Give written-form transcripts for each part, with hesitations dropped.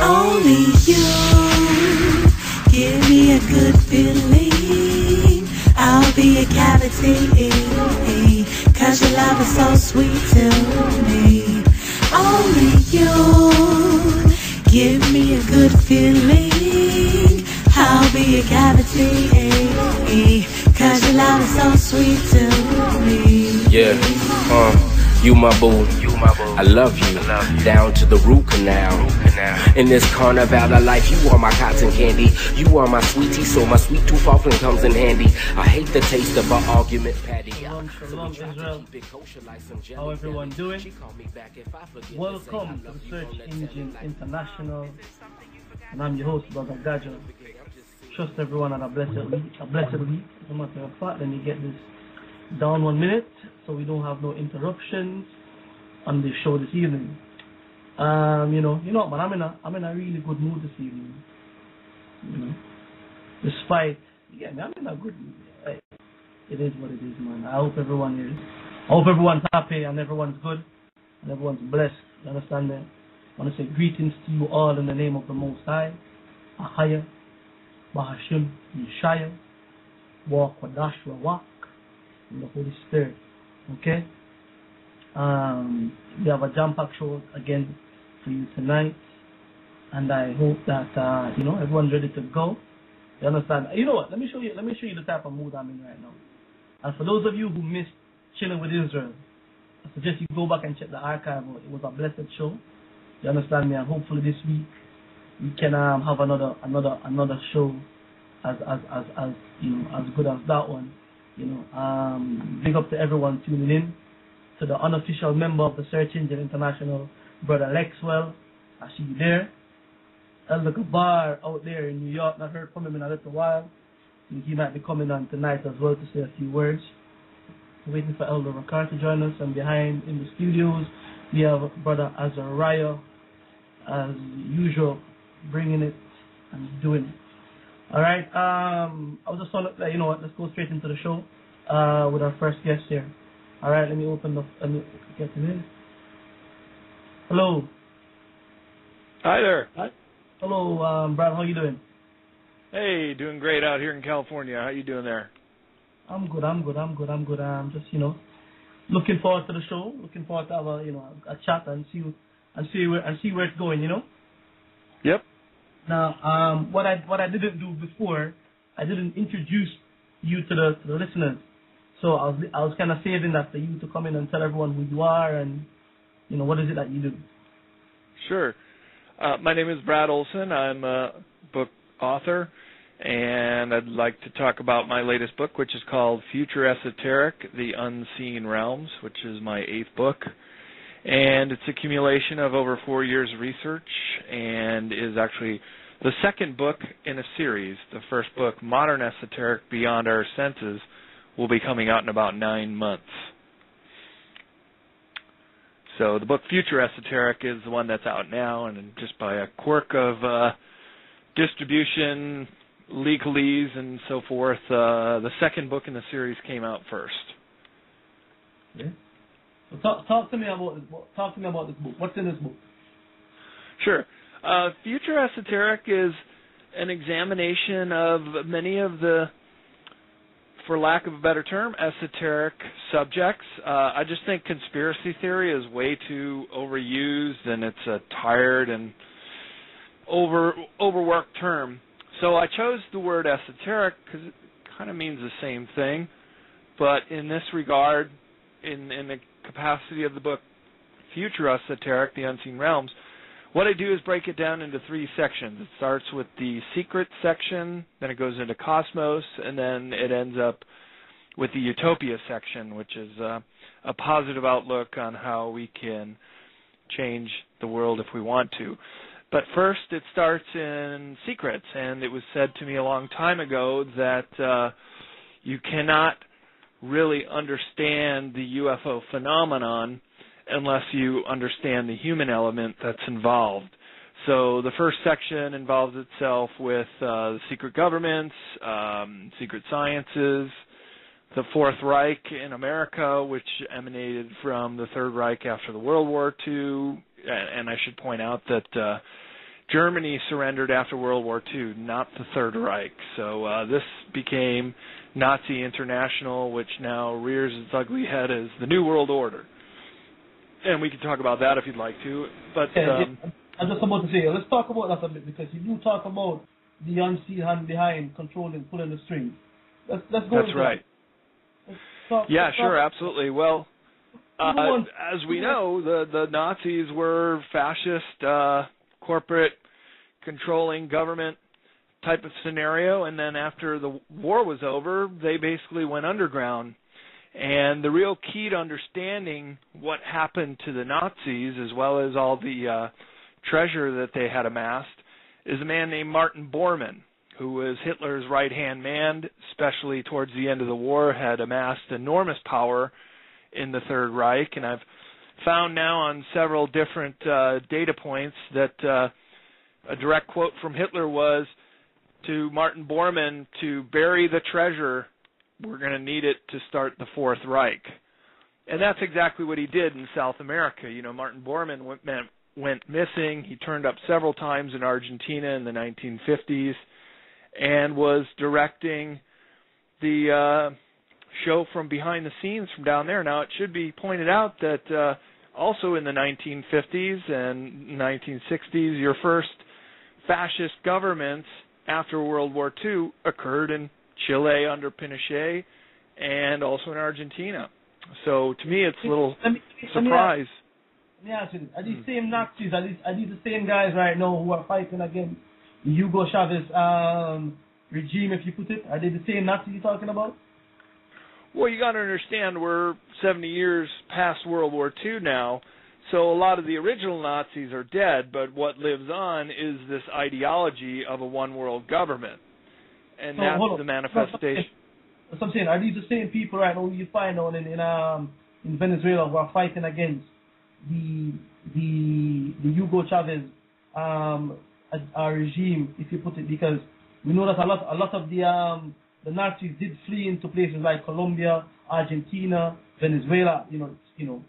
Only you give me a good feeling. I'll be a cavity, 'cause your love is so sweet to me. Only you give me a good feeling. I'll be a cavity, 'cause your love is so sweet to me. Yeah, you my boo. I love you, down to the root canal. In this carnival of life, you are my cotton candy. You are my sweetie, so my sweet tooth often comes in handy. I hate the taste of an argument patty. Shalom, Israel. How everyone doing? Welcome to the Search Engine International. And I'm your host, Brother Gocc. Trust everyone on a blessed week. As a matter of fact, let me get this down 1 minute so we don't have no interruptions on the show this evening. Man, I'm in a really good mood this evening. Despite, I'm in a good mood. It is what it is, man. I hope everyone is. I hope everyone's happy and everyone's good and everyone's blessed. You understand me? I want to say greetings to you all in the name of the Most High, Ahaya, Bahashim, Yeshaya, Walk Wadashwa Walk, in the Holy Spirit. Okay? We have a jam-packed show again for you tonight, and I hope that everyone's ready to go. You understand? You know what? Let me show you the type of mood I'm in right now. And for those of you who missed Chilling with Israel, I suggest you go back and check the archive. It was a blessed show. You understand me? And hopefully this week we can have another show as good as that one. Big up to everyone tuning in. To the unofficial member of the Search Engine International, Brother Lexwell, I see you there. Elder Gabar out there in New York, not heard from him in a little while. He might be coming on tonight as well to say a few words. We're waiting for Elder Ricard to join us, and behind in the studios we have Brother Azariah, as usual, bringing it and doing it. All right. I was just want to, let's go straight into the show with our first guest here. All right, let me get him in. Hello. Hi there. Hi. Hello, Brad. How you doing? Hey, doing great out here in California. How you doing there? I'm good. Just looking forward to the show. Looking forward to have a chat and see where it's going. Yep. Now, what I didn't do before, I didn't introduce you to the listeners. So I was kind of saving that for you to come in and tell everyone who you are and what is it that you do. Sure. My name is Brad Olson. I'm a book author, and I'd like to talk about my latest book, which is called Future Esoteric: The Unseen Realms, which is my 8th book. And it's accumulation of over 4 years of research and is actually the second book in a series. The first book, Modern Esoteric: Beyond Our Senses, will be coming out in about 9 months. So the book Future Esoteric is the one that's out now, and just by a quirk of distribution, legalese, and so forth, the second book in the series came out first. Yeah. So talk to me about this book. Talk to me about this book. What's in this book? Sure. Future Esoteric is an examination of many of the, for lack of a better term, esoteric subjects. I just think conspiracy theory is way too overused, and it's a tired and overworked term. So I chose the word esoteric because it kind of means the same thing. But in this regard, in the capacity of the book Future Esoteric: The Unseen Realms, what I do is break it down into 3 sections. It starts with the secret section, then it goes into cosmos, and then it ends up with the utopia section, which is a positive outlook on how we can change the world if we want to. But first, it starts in secrets, and it was said to me a long time ago that you cannot really understand the UFO phenomenon unless you understand the human element that's involved. So the first section involves itself with the secret governments, secret sciences, the Fourth Reich in America, which emanated from the Third Reich after the World War II. And I should point out that Germany surrendered after World War II, not the Third Reich. So this became Nazi International, which now rears its ugly head as the New World Order. And we can talk about that if you'd like to. But I'm just about to say, let's talk about that a bit, because you do talk about the unseen hand behind controlling, pulling the strings. Let's go. That's right. Yeah, sure, absolutely. Well, as we know, the Nazis were fascist, corporate, controlling government type of scenario, and then after the war was over, they basically went underground. And the real key to understanding what happened to the Nazis, as well as all the treasure that they had amassed, is a man named Martin Bormann, who was Hitler's right-hand man, especially towards the end of the war, had amassed enormous power in the Third Reich. And I've found now on several different data points that a direct quote from Hitler was to Martin Bormann, to bury the treasure, we're going to need it to start the Fourth Reich. And that's exactly what he did in South America. You know, Martin Bormann went missing. He turned up several times in Argentina in the 1950s and was directing the show from behind the scenes from down there. Now, it should be pointed out that also in the 1950s and 1960s, your first fascist governments after World War II occurred in Chile under Pinochet and also in Argentina. So to me, it's a little surprise. Let me ask you, are these same Nazis, are these the same guys right now who are fighting against the Hugo Chavez regime, if you put it? Are they the same Nazis you're talking about? Well, you got to understand, we're 70 years past World War II now, so a lot of the original Nazis are dead, but what lives on is this ideology of a one-world government. And so, that's the manifestation. That's what I'm saying. Are these the same people right now you find out in Venezuela who are fighting against the Hugo Chavez regime, if you put it? Because we know that a lot of the Nazis did flee into places like Colombia, Argentina, Venezuela. You know,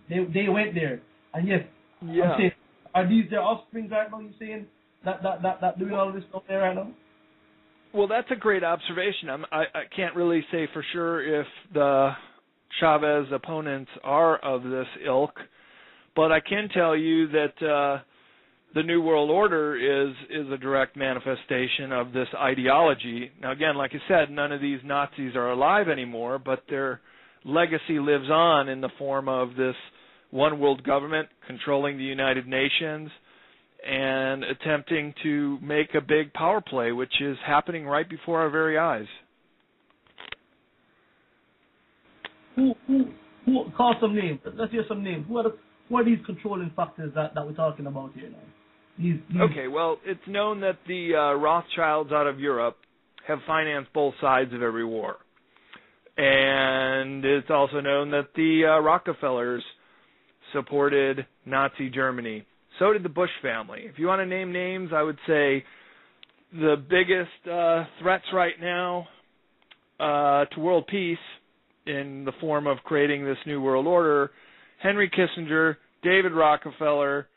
they went there. And yes, yeah. I'm saying, are these their offspring right now? You saying that doing all this stuff there right now? Well, that's a great observation. I can't really say for sure if the Chavez opponents are of this ilk, but I can tell you that the New World Order is a direct manifestation of this ideology. Now, again, like I said, none of these Nazis are alive anymore, but their legacy lives on in the form of this one world government controlling the United Nations and attempting to make a big power play, which is happening right before our very eyes. Who call some names? Let's hear some names. Who are these controlling factors that we're talking about here now? Okay, well, it's known that the Rothschilds out of Europe have financed both sides of every war. And it's also known that the Rockefellers supported Nazi Germany. So did the Bush family. If you want to name names, I would say the biggest threats right now to world peace in the form of creating this New World Order, Henry Kissinger, David Rockefeller,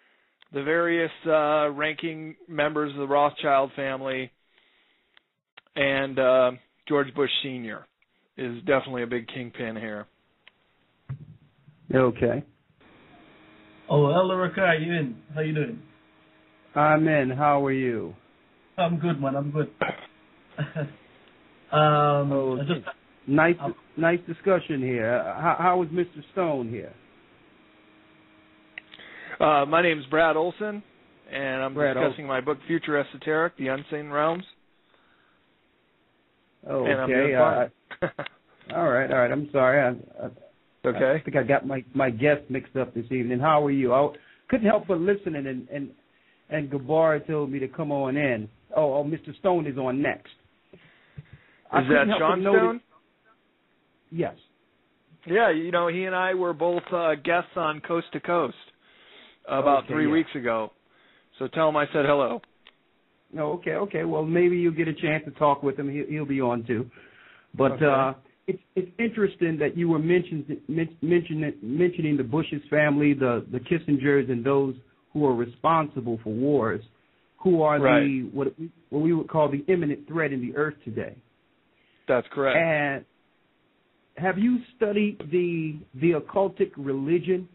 the various ranking members of the Rothschild family, and George Bush Sr. is definitely a big kingpin here. Okay. Oh, Elder Ricker, are you in? How you doing? I'm in. How are you? I'm good, man. I'm good. Nice discussion here. How is Mr. Stone here? My name is Brad Olson, and I'm discussing my book, Future Esoteric, The Unseen Realms. Oh, and okay. All right. I'm sorry. Okay. I think I got my guests mixed up this evening. How are you? I couldn't help but listening, and Gabar told me to come on in. Oh, Mr. Stone is on next. Is that Sean Stone? Yes. Yeah, you know, he and I were both guests on Coast to Coast about 3 weeks ago. So tell him I said hello. No, okay. Well, maybe you'll get a chance to talk with him. He'll be on too. But it's interesting that you were mentioning the Bush's family, the Kissingers, and those who are responsible for wars. who are right. what we would call the imminent threat in the earth today. That's correct. And have you studied the occultic religion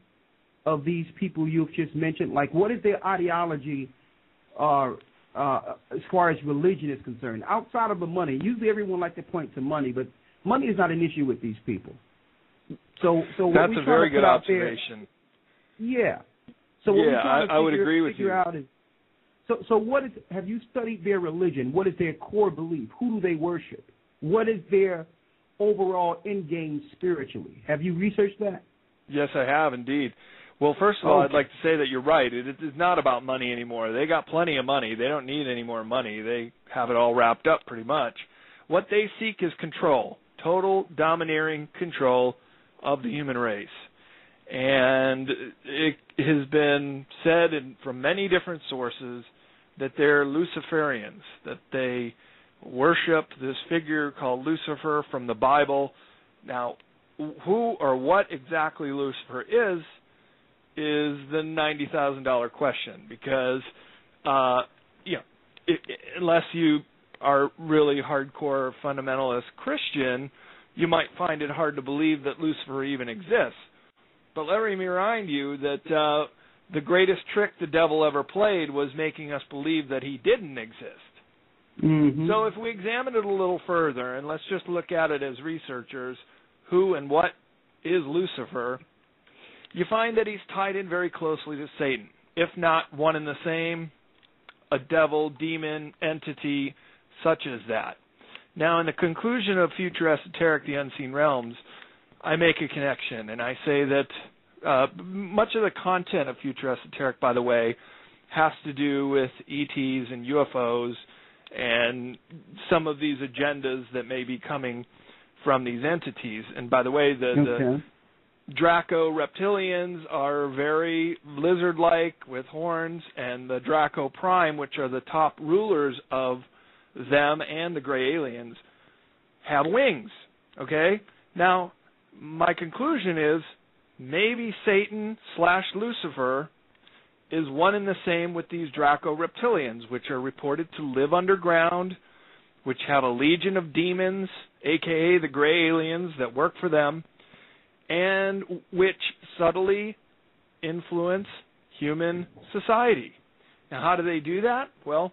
of these people you've just mentioned? Like, what is their ideology as far as religion is concerned? Outside of the money, usually everyone likes to point to money, but money is not an issue with these people. So what that's we a try very to good put out observation. there, yeah. So what yeah, we try to I would agree with you. Out is, so what is? Have you studied their religion? What is their core belief? Who do they worship? What is their overall end game spiritually? Have you researched that? Yes, I have indeed. Well, first of all, Okay. I'd like to say that you're right. It is not about money anymore. They got plenty of money. They don't need any more money. They have it all wrapped up pretty much. What they seek is control, total domineering control of the human race. And it has been said from many different sources that they're Luciferians, that they worship this figure called Lucifer from the Bible. Now, who or what exactly Lucifer is the $90,000 question, because unless you are really hardcore fundamentalist Christian, you might find it hard to believe that Lucifer even exists. But let me remind you that the greatest trick the devil ever played was making us believe that he didn't exist. Mm-hmm. So if we examine it a little further, and let's just look at it as researchers, who and what is Lucifer, you find that he's tied in very closely to Satan, if not one and the same, a devil, demon, entity, such as that. Now, in the conclusion of Future Esoteric, The Unseen Realms, I make a connection, and I say that much of the content of Future Esoteric, by the way, has to do with ETs and UFOs and some of these agendas that may be coming from these entities. And by the way, the Draco Reptilians are very lizard-like with horns, and the Draco Prime, which are the top rulers of them and the gray aliens, have wings, okay? Now, my conclusion is maybe Satan/Lucifer is one and the same with these Draco Reptilians, which are reported to live underground, which have a legion of demons, a.k.a. the gray aliens that work for them, and which subtly influence human society. Now, how do they do that? Well,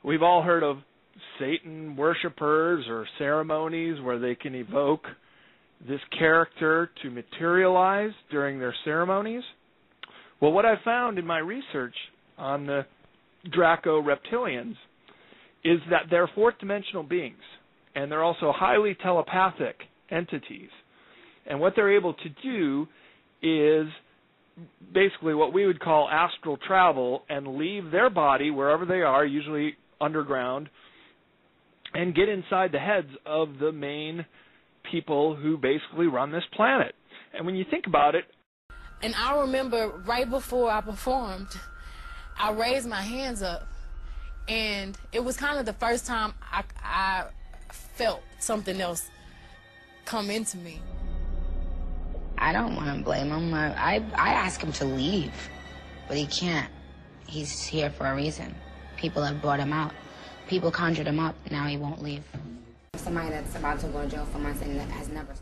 we've all heard of Satan worshipers or ceremonies where they can evoke this character to materialize during their ceremonies. Well, what I found in my research on the Draco Reptilians is that they're fourth-dimensional beings, and they're also highly telepathic entities. And what they're able to do is basically what we would call astral travel and leave their body wherever they are, usually underground, and get inside the heads of the main people who basically run this planet. And when you think about it... And I remember right before I performed, I raised my hands up, and it was kind of the first time I felt something else come into me. I don't want to blame him. I ask him to leave, but he can't. He's here for a reason. People have brought him out. People conjured him up. Now he won't leave. Somebody that's about to go to jail for months and that has never...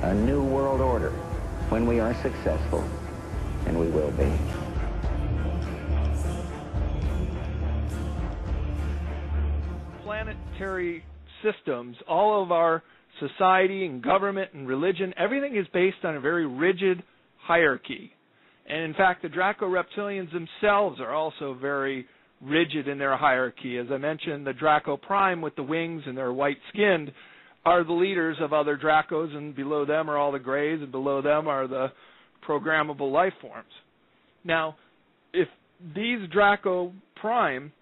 A new world order when we are successful, and we will be. Planetary systems, all of our society and government and religion, everything is based on a very rigid hierarchy. And in fact, the Draco Reptilians themselves are also very rigid in their hierarchy. As I mentioned, the Draco Prime with the wings and they're white-skinned are the leaders of other Dracos, and below them are all the Greys, and below them are the programmable life forms. Now, if these Draco Prime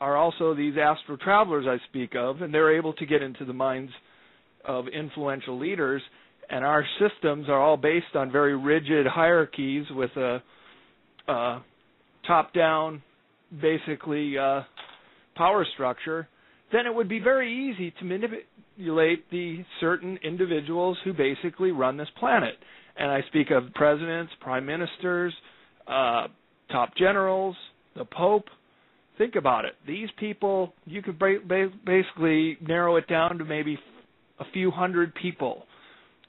are also these astral travelers I speak of, and they're able to get into the minds of influential leaders, and our systems are all based on very rigid hierarchies with a top-down basically power structure, then it would be very easy to manipulate the certain individuals who basically run this planet. And I speak of presidents, prime ministers, top generals, the Pope. Think about it. These people, you could basically narrow it down to maybe a few hundred people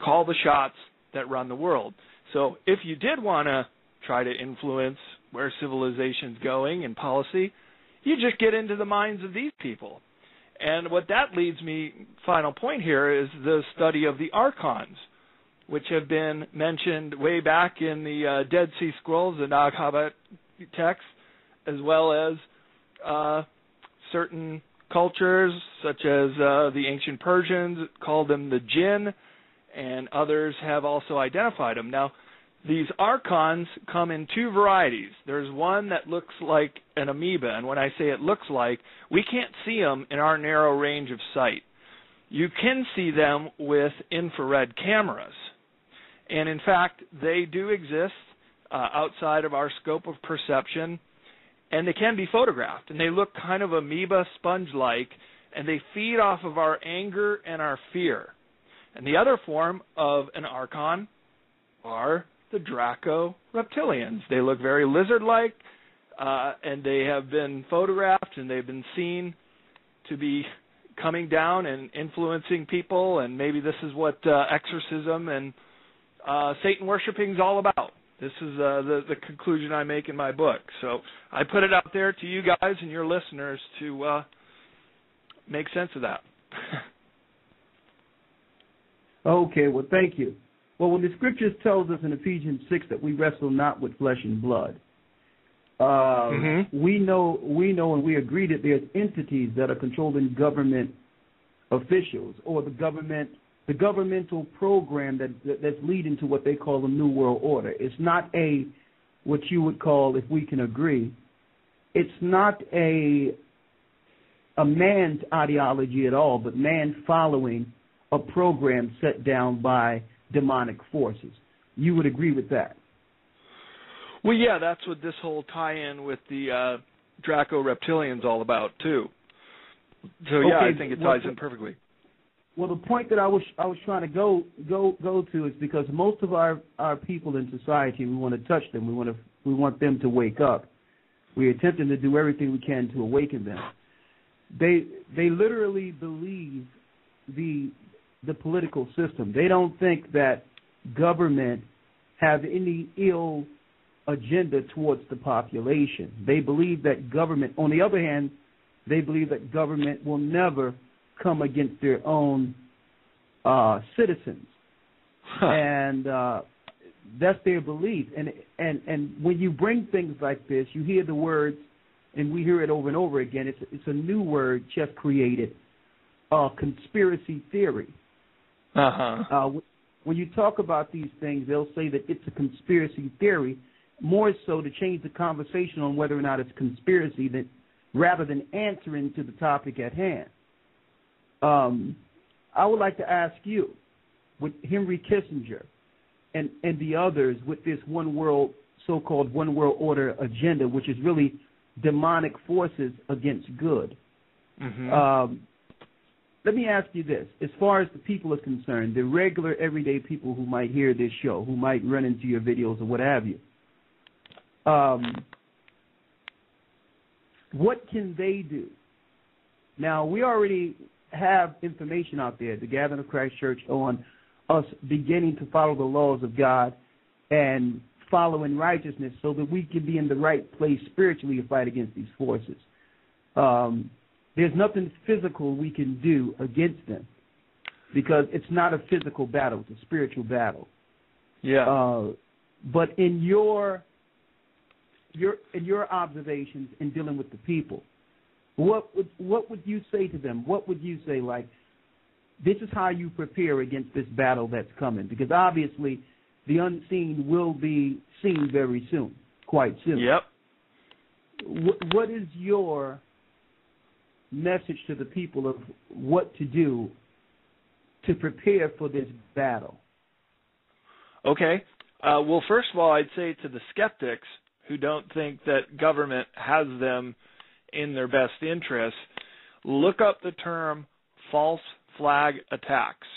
call the shots that run the world. So if you did want to try to influence where civilization's going and policy, you just get into the minds of these people. And what that leads me, final point here, is the study of the archons, which have been mentioned way back in the Dead Sea Scrolls, the Nag Hammadi text, as well as certain cultures, such as the ancient Persians called them the jinn, and others have also identified them. Now, these archons come in two varieties. There's one that looks like an amoeba, and when I say it looks like, we can't see them in our narrow range of sight. You can see them with infrared cameras. And in fact, they do exist outside of our scope of perception, and they can be photographed. And they look kind of amoeba sponge-like, and they feed off of our anger and our fear. And the other form of an archon are the Draco Reptilians. They look very lizard-like, and they have been photographed, and they've been seen to be coming down and influencing people, and maybe this is what exorcism and Satan worshiping is all about. This is the conclusion I make in my book. So I put it out there to you guys and your listeners to make sense of that. Okay, well, thank you. Well, when the scriptures tells us in Ephesians 6 that we wrestle not with flesh and blood, we know and we agree that there's entities that are controlling government officials or the governmental program that's leading to what they call the New World Order. It's not what you would call, if we can agree, it's not a man's ideology at all, but man following a program set down by demonic forces. You would agree with that? Well, yeah, that's what this whole tie-in with the Draco Reptilians all about, too. So, yeah, okay, I think it ties in perfectly. Well, the point that I was trying to go to is because most of our people in society, we want to touch them. We want them to wake up. We're attempting to do everything we can to awaken them. They literally believe the political system. They don't think that government have any ill agenda towards the population. They believe that government, on the other hand, they believe that government will never come against their own citizens. And that's their belief. And when you bring things like this, you hear the words, and we hear it over and over again, it's a new word just created, conspiracy theory. When you talk about these things, they'll say that it's a conspiracy theory, more so to change the conversation on whether or not it's conspiracy rather than answering to the topic at hand. I would like to ask you, with Henry Kissinger and the others with this so-called one world order agenda, which is really demonic forces against good. Let me ask you this. As far as the people are concerned, the regular, everyday people who might hear this show, who might run into your videos or what have you, what can they do? Now, we already have information out there, the Gathering of Christ Church, on us beginning to follow the laws of God and follow in righteousness so that we can be in the right place spiritually to fight against these forces. There's nothing physical we can do against them because it's not a physical battle, it's a spiritual battle. Yeah. But in your observations in dealing with the people, what would you say to them? What would you say, like, this is how you prepare against this battle that's coming? Because obviously the unseen will be seen very soon, quite soon. Yep. What is your message to the people of what to do to prepare for this battle? Okay. Well, first of all, I'd say to the skeptics who don't think that government has them in their best interests, look up the term false flag attacks,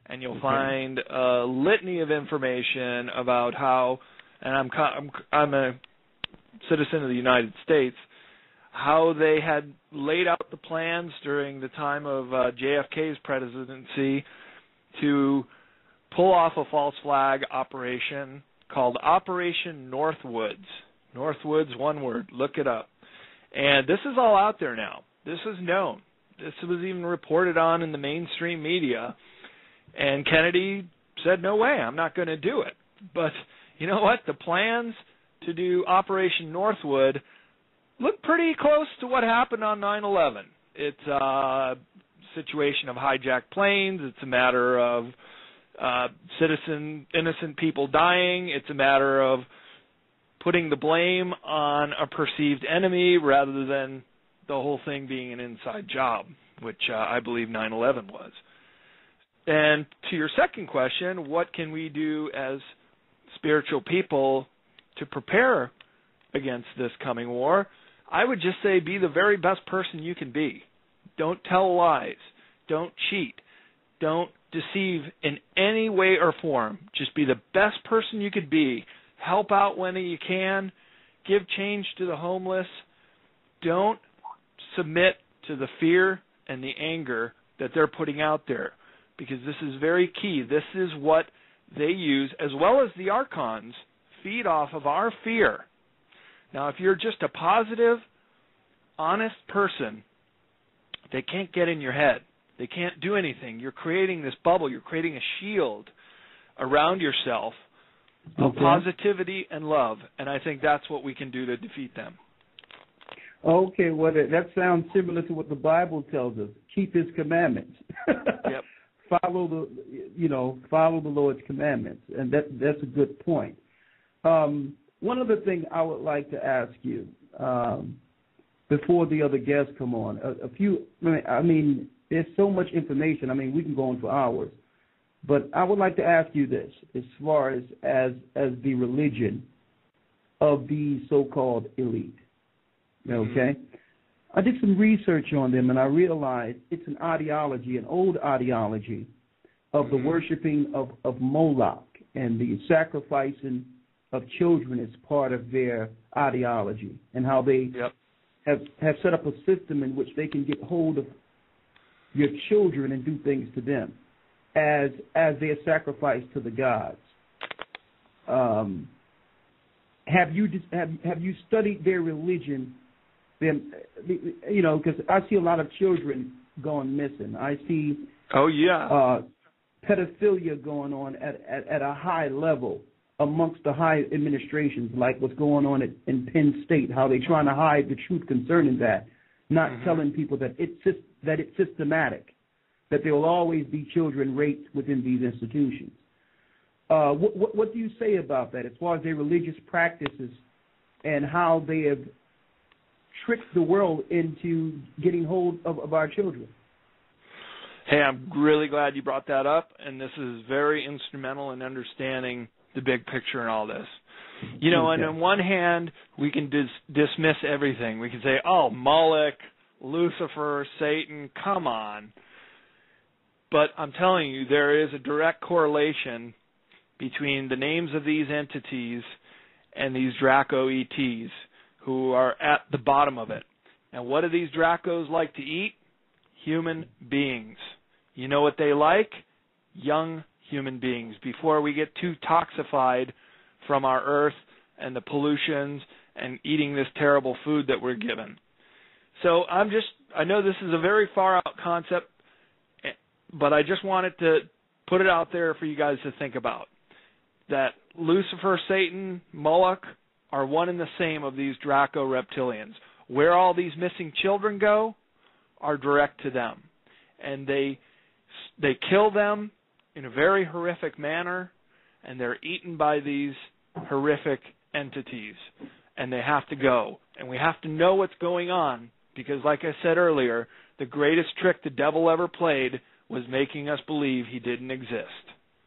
and you'll find a litany of information about how, and I'm a citizen of the United States, how they had laid out the plans during the time of JFK's presidency to pull off a false flag operation called Operation Northwoods. Northwoods, one word, look it up. And this is all out there now. This is known. This was even reported on in the mainstream media. And Kennedy said, no way, I'm not going to do it. But you know what? The plans to do Operation Northwood look pretty close to what happened on 9/11. It's a situation of hijacked planes. It's a matter of innocent people dying. It's a matter of putting the blame on a perceived enemy rather than the whole thing being an inside job, which I believe 9/11 was. And to your second question, what can we do as spiritual people to prepare against this coming war? I would just say be the very best person you can be. Don't tell lies. Don't cheat. Don't deceive in any way or form. Just be the best person you could be. Help out when you can. Give change to the homeless. Don't submit to the fear and the anger that they're putting out there, because this is very key. This is what they use, as well as the archons, feed off of our fear. Now, if you're just a positive, honest person, they can't get in your head. They can't do anything. You're creating this bubble. You're creating a shield around yourself of positivity and love, and I think that's what we can do to defeat them. Okay, well, that sounds similar to what the Bible tells us. Keep His commandments. Yep. Follow the Lord's commandments, and that's a good point. One other thing I would like to ask you before the other guests come on, there's so much information. I mean, we can go on for hours, but I would like to ask you this: as far as the religion of the so-called elite, okay? I did some research on them, and I realized it's an ideology, an old ideology of the worshiping of Moloch and the sacrificing of children as part of their ideology, and how they have set up a system in which they can get hold of your children and do things to them as their sacrifice to the gods. Have you studied their religion? Then, because I see a lot of children going missing. I see pedophilia going on at a high level amongst the high administrations, like what's going on in Penn State, how they're trying to hide the truth concerning that, not telling people that it's systematic, that there will always be children raped within these institutions. What do you say about that as far as their religious practices and how they have tricked the world into getting hold of our children? Hey, I'm really glad you brought that up, and this is very instrumental in understanding the big picture in all this. And on one hand, we can dismiss everything. We can say, oh, Moloch, Lucifer, Satan, come on. But I'm telling you, there is a direct correlation between the names of these entities and these Draco ETs who are at the bottom of it. And what do these Dracos like to eat? Human beings. You know what they like? Young human beings, before we get too toxified from our earth and the pollutions and eating this terrible food that we're given. So I know this is a very far out concept, but I just wanted to put it out there for you guys to think about. That Lucifer, Satan, Moloch are one and the same of these Draco reptilians. Where all these missing children go are direct to them. And they kill them in a very horrific manner, and they're eaten by these horrific entities. And they have to go. And we have to know what's going on, because like I said earlier, the greatest trick the devil ever played was making us believe he didn't exist.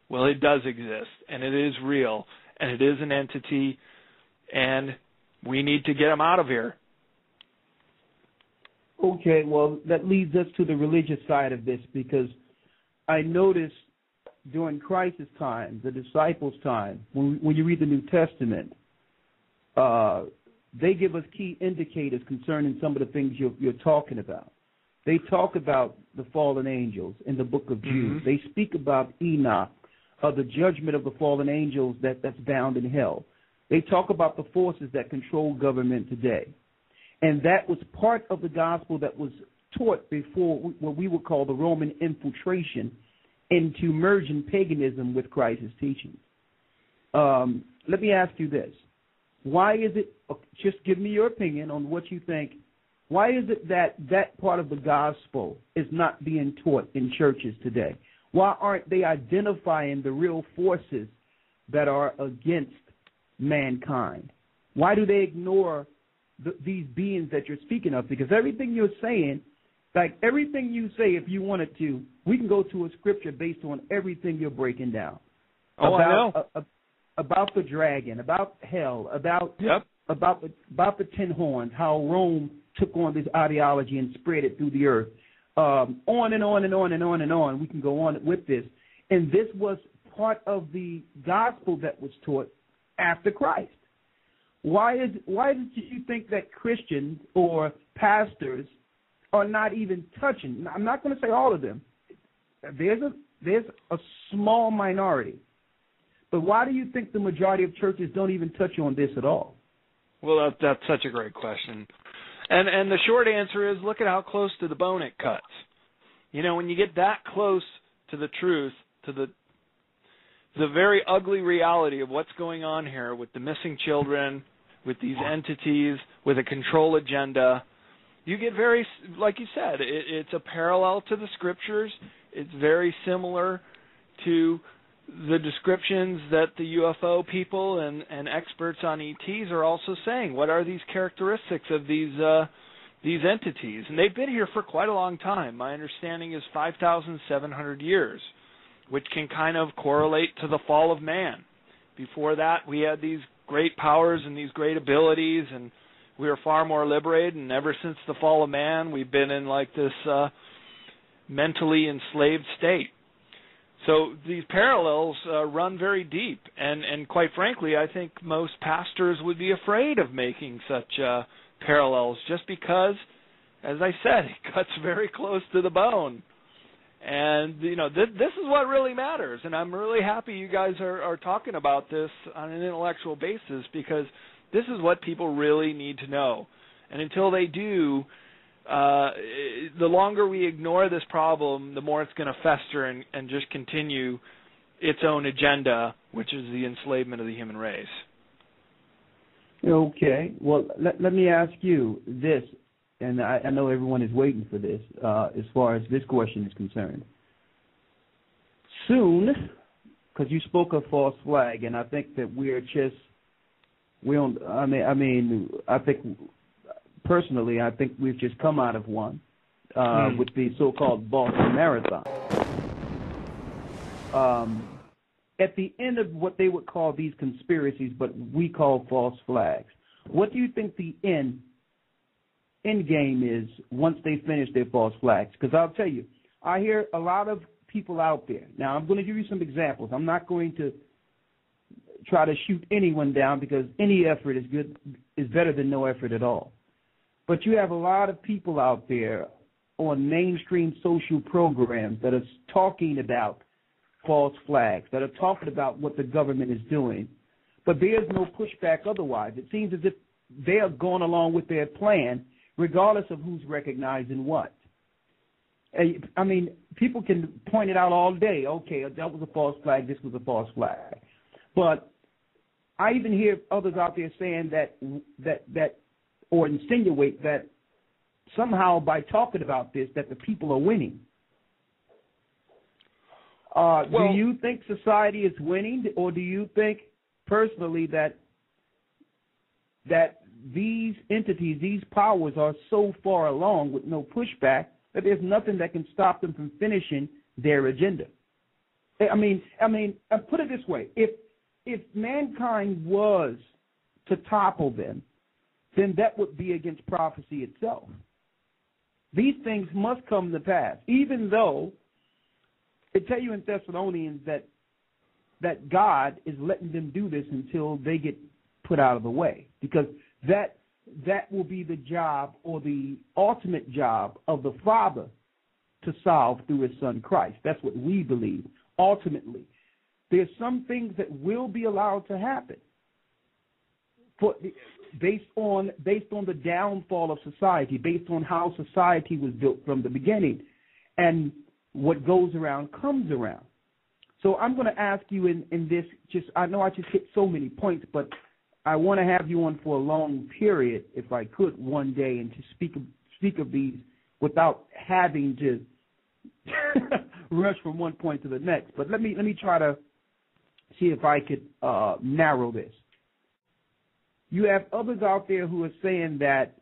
Well, it does exist, and it is real, and it is an entity, and we need to get them out of here. Okay, well, that leads us to the religious side of this, because I noticed during Christ's time, the disciples' time, when you read the New Testament, they give us key indicators concerning some of the things you're talking about. They talk about the fallen angels in the book of Jude. They speak about Enoch, the judgment of the fallen angels that's bound in hell. They talk about the forces that control government today. And that was part of the gospel that was taught before what we would call the Roman infiltration into merging paganism with Christ's teachings. Let me ask you this. Why is it, just give me your opinion on what you think, why is it that part of the gospel is not being taught in churches today? Why aren't they identifying the real forces that are against mankind? Why do they ignore these beings that you're speaking of? Because everything you're saying, like everything you say, if you wanted to, we can go to a scripture based on everything you're breaking down. Oh, I know. About the dragon, about hell, about the 10 horns, how Rome took on this ideology and spread it through the earth. On and on and on and on and on. We can go on with this. And this was part of the gospel that was taught after Christ. Why did you think that Christians or pastors are not even touching? I'm not going to say all of them. There's a small minority. But why do you think the majority of churches don't even touch on this at all? Well, that's such a great question. And the short answer is, look at how close to the bone it cuts. You know, when you get that close to the truth, to the very ugly reality of what's going on here with the missing children, with these entities, with a control agenda, you get very, like you said, it's a parallel to the scriptures. It's very similar to the descriptions that the UFO people and experts on ETs are also saying. What are these characteristics of these entities? And they've been here for quite a long time. My understanding is 5,700 years, which can kind of correlate to the fall of man. Before that, we had these great powers and these great abilities, and we were far more liberated. And ever since the fall of man, we've been in like this mentally enslaved state. So these parallels run very deep, and quite frankly, I think most pastors would be afraid of making such parallels, just because, as I said, it cuts very close to the bone. And, you know, this is what really matters, and I'm really happy you guys are talking about this on an intellectual basis, because this is what people really need to know. And until they do, the longer we ignore this problem, the more it's going to fester and just continue its own agenda, which is the enslavement of the human race. Okay. Well, let me ask you this, and I know everyone is waiting for this as far as this question is concerned. Soon, because you spoke of false flag, and I think that I think personally, I think we've just come out of one with the so-called Boston Marathon. At the end of what they would call these conspiracies, but we call false flags, what do you think the end game is once they finish their false flags? Because I'll tell you, I hear a lot of people out there. Now, I'm going to give you some examples. I'm not going to try to shoot anyone down, because any effort is better than no effort at all. But you have a lot of people out there on mainstream social programs that are talking about false flags, that are talking about what the government is doing. But there's no pushback otherwise. It seems as if they are going along with their plan, regardless of who's recognizing what. I mean, people can point it out all day. Okay, that was a false flag, this was a false flag. But I even hear others out there saying that or insinuate that somehow by talking about this that the people are winning. Do you think society is winning, or do you think personally that these entities, these powers are so far along with no pushback that there's nothing that can stop them from finishing their agenda? I mean, put it this way: if mankind was to topple them, then that would be against prophecy itself. These things must come to pass, even though it tell you in Thessalonians that God is letting them do this until they get put out of the way, because that will be the job or the ultimate job of the Father to solve through his Son Christ. That's what we believe. Ultimately, there's some things that will be allowed to happen based on the downfall of society, based on how society was built from the beginning, and what goes around comes around. So I'm going to ask you in this, I know I just hit so many points, but I want to have you on for a long period, if I could, one day, and to speak of these without having to rush from one point to the next. But let me try to see if I could narrow this. You have others out there who are saying that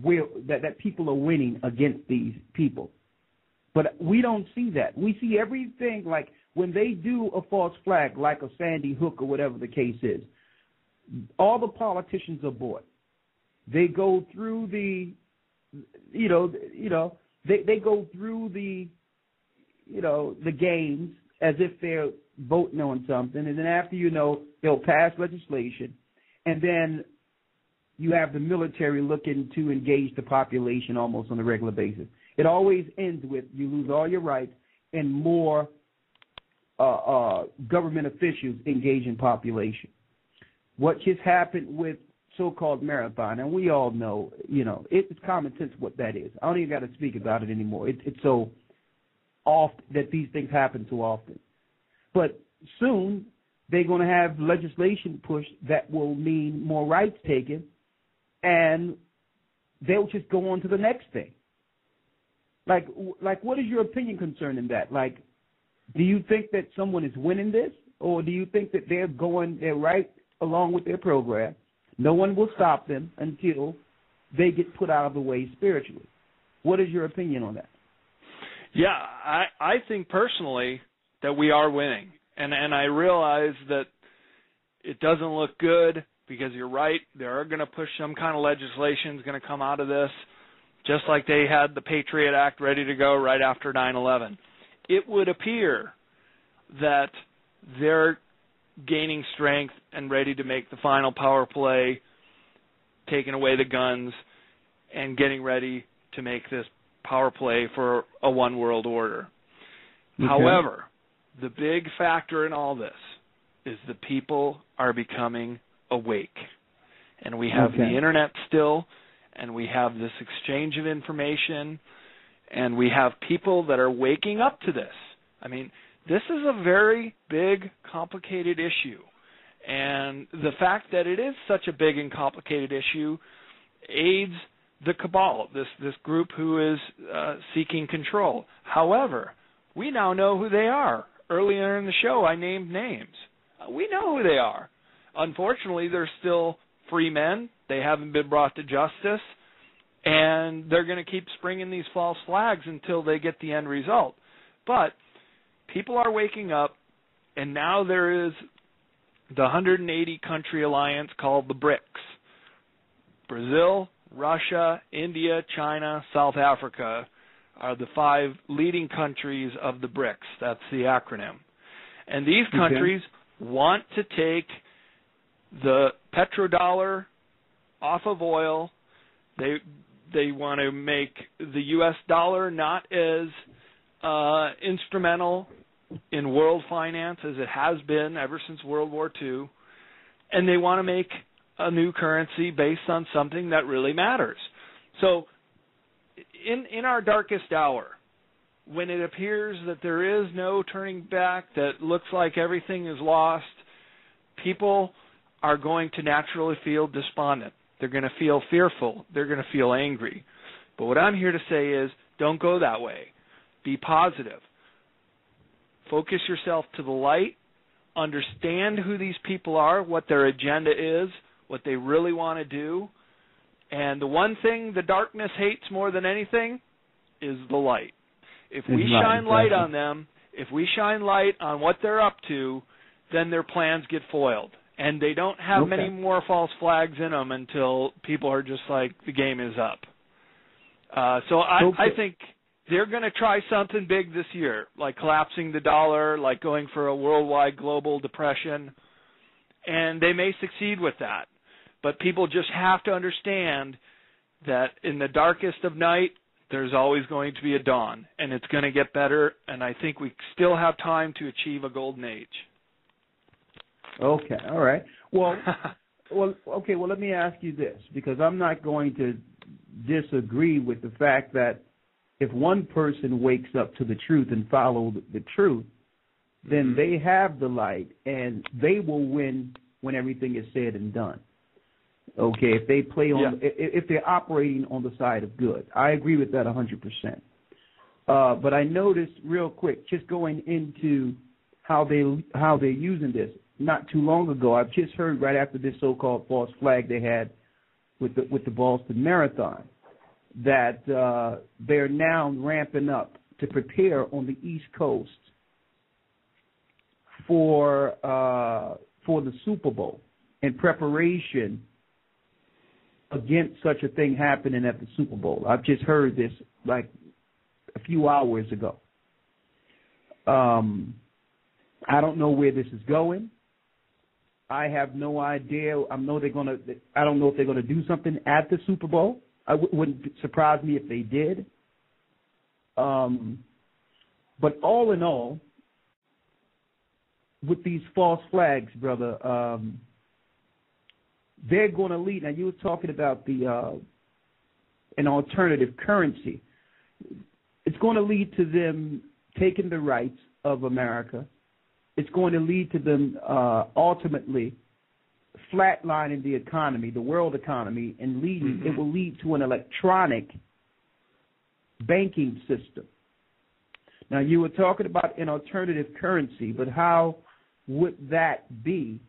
that people are winning against these people. But we don't see that. We see everything like when they do a false flag, like a Sandy Hook or whatever the case is, all the politicians are bought. They go through the, they go through the, the games as if they're voting on something, and then after they'll pass legislation, and then you have the military looking to engage the population almost on a regular basis. It always ends with you lose all your rights and more government officials engage in population. What just happened with so-called Marathon, and we all know, it's common sense what that is. I don't even got to speak about it anymore. It's so often that these things happen so often. But soon they're going to have legislation pushed that will mean more rights taken, and they'll just go on to the next thing. Like, what is your opinion concerning that? Like, do you think that someone is winning this, or do you think that they're right along with their program? No one will stop them until they get put out of the way spiritually. What is your opinion on that? Yeah, I think personally that we are winning, and I realize that it doesn't look good because you're right. They are going to push some kind of legislation is going to come out of this. Just like they had the Patriot Act ready to go right after 9/11. It would appear that they're gaining strength and ready to make the final power play, taking away the guns, and getting ready to make this power play for a one world order. Okay. However, the big factor in all this is the people are becoming awake. And we have the internet still, and we have this exchange of information, and we have people that are waking up to this. I mean, this is a very big, complicated issue. And the fact that it is such a big and complicated issue aids the cabal, this group who is seeking control. However, we now know who they are. Earlier in the show, I named names. We know who they are. Unfortunately, they're still free men. They haven't been brought to justice, and they're going to keep springing these false flags until they get the end result. But people are waking up, and now there is the 180-country alliance called the BRICS. Brazil, Russia, India, China, South Africa are the 5 leading countries of the BRICS. That's the acronym. And these countries want to take the petrodollar off of oil. They want to make the U.S. dollar not as instrumental in world finance as it has been ever since World War II. And they want to make a new currency based on something that really matters. So in our darkest hour, when it appears that there is no turning back, that looks like everything is lost, people are going to naturally feel despondent. They're going to feel fearful. They're going to feel angry. But what I'm here to say is don't go that way. Be positive. Focus yourself to the light. Understand who these people are, what their agenda is, what they really want to do. And the one thing the darkness hates more than anything is the light. If we shine light on them, if we shine light on what they're up to, then their plans get foiled. And they don't have Okay. many more false flags in them until people are just like, the game is up. So I think they're going to try something big this year, like collapsing the dollar, like going for a worldwide global depression, and they may succeed with that. But people just have to understand that in the darkest of night, there's always going to be a dawn, and it's going to get better, and I think we still have time to achieve a golden age. Okay, all right. Well, okay. Well, let me ask you this, because I'm not going to disagree with the fact that if one person wakes up to the truth and follow the truth, then they have the light, and they will win when everything is said and done. Okay, if they play on, if they're operating on the side of good, I agree with that 100%. But I noticed real quick, just going into how they're using this. Not too long ago, I've just heard right after this so-called false flag they had with the Boston Marathon, that they're now ramping up to prepare on the East Coast for the Super Bowl in preparation against such a thing happening at the Super Bowl. I've just heard this like a few hours ago. I don't know where this is going. I have no idea. I don't know if they're gonna do something at the Super Bowl. Wouldn't surprise me if they did. But all in all, with these false flags, brother, they're going to lead. Now, you were talking about an alternative currency. It's going to lead to them taking the rights of America. It's going to lead to them ultimately flatlining the economy, the world economy, and leading. It will lead to an electronic banking system. Now, you were talking about an alternative currency, but how would that be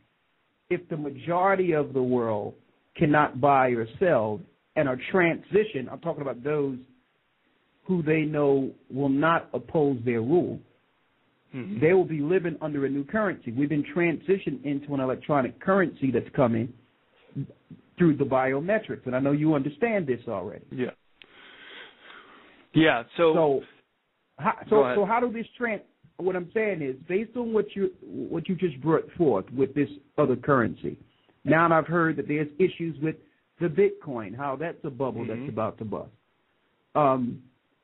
if the majority of the world cannot buy or sell and are transitioned? I'm talking about those who they know will not oppose their rule. They will be living under a new currency. We've been transitioned into an electronic currency that's coming through the biometrics, and I know you understand this already. Yeah. Yeah. So how do this what I'm saying is, based on what you just brought forth with this other currency, now I've heard that there's issues with the Bitcoin, how that's a bubble that's about to bust.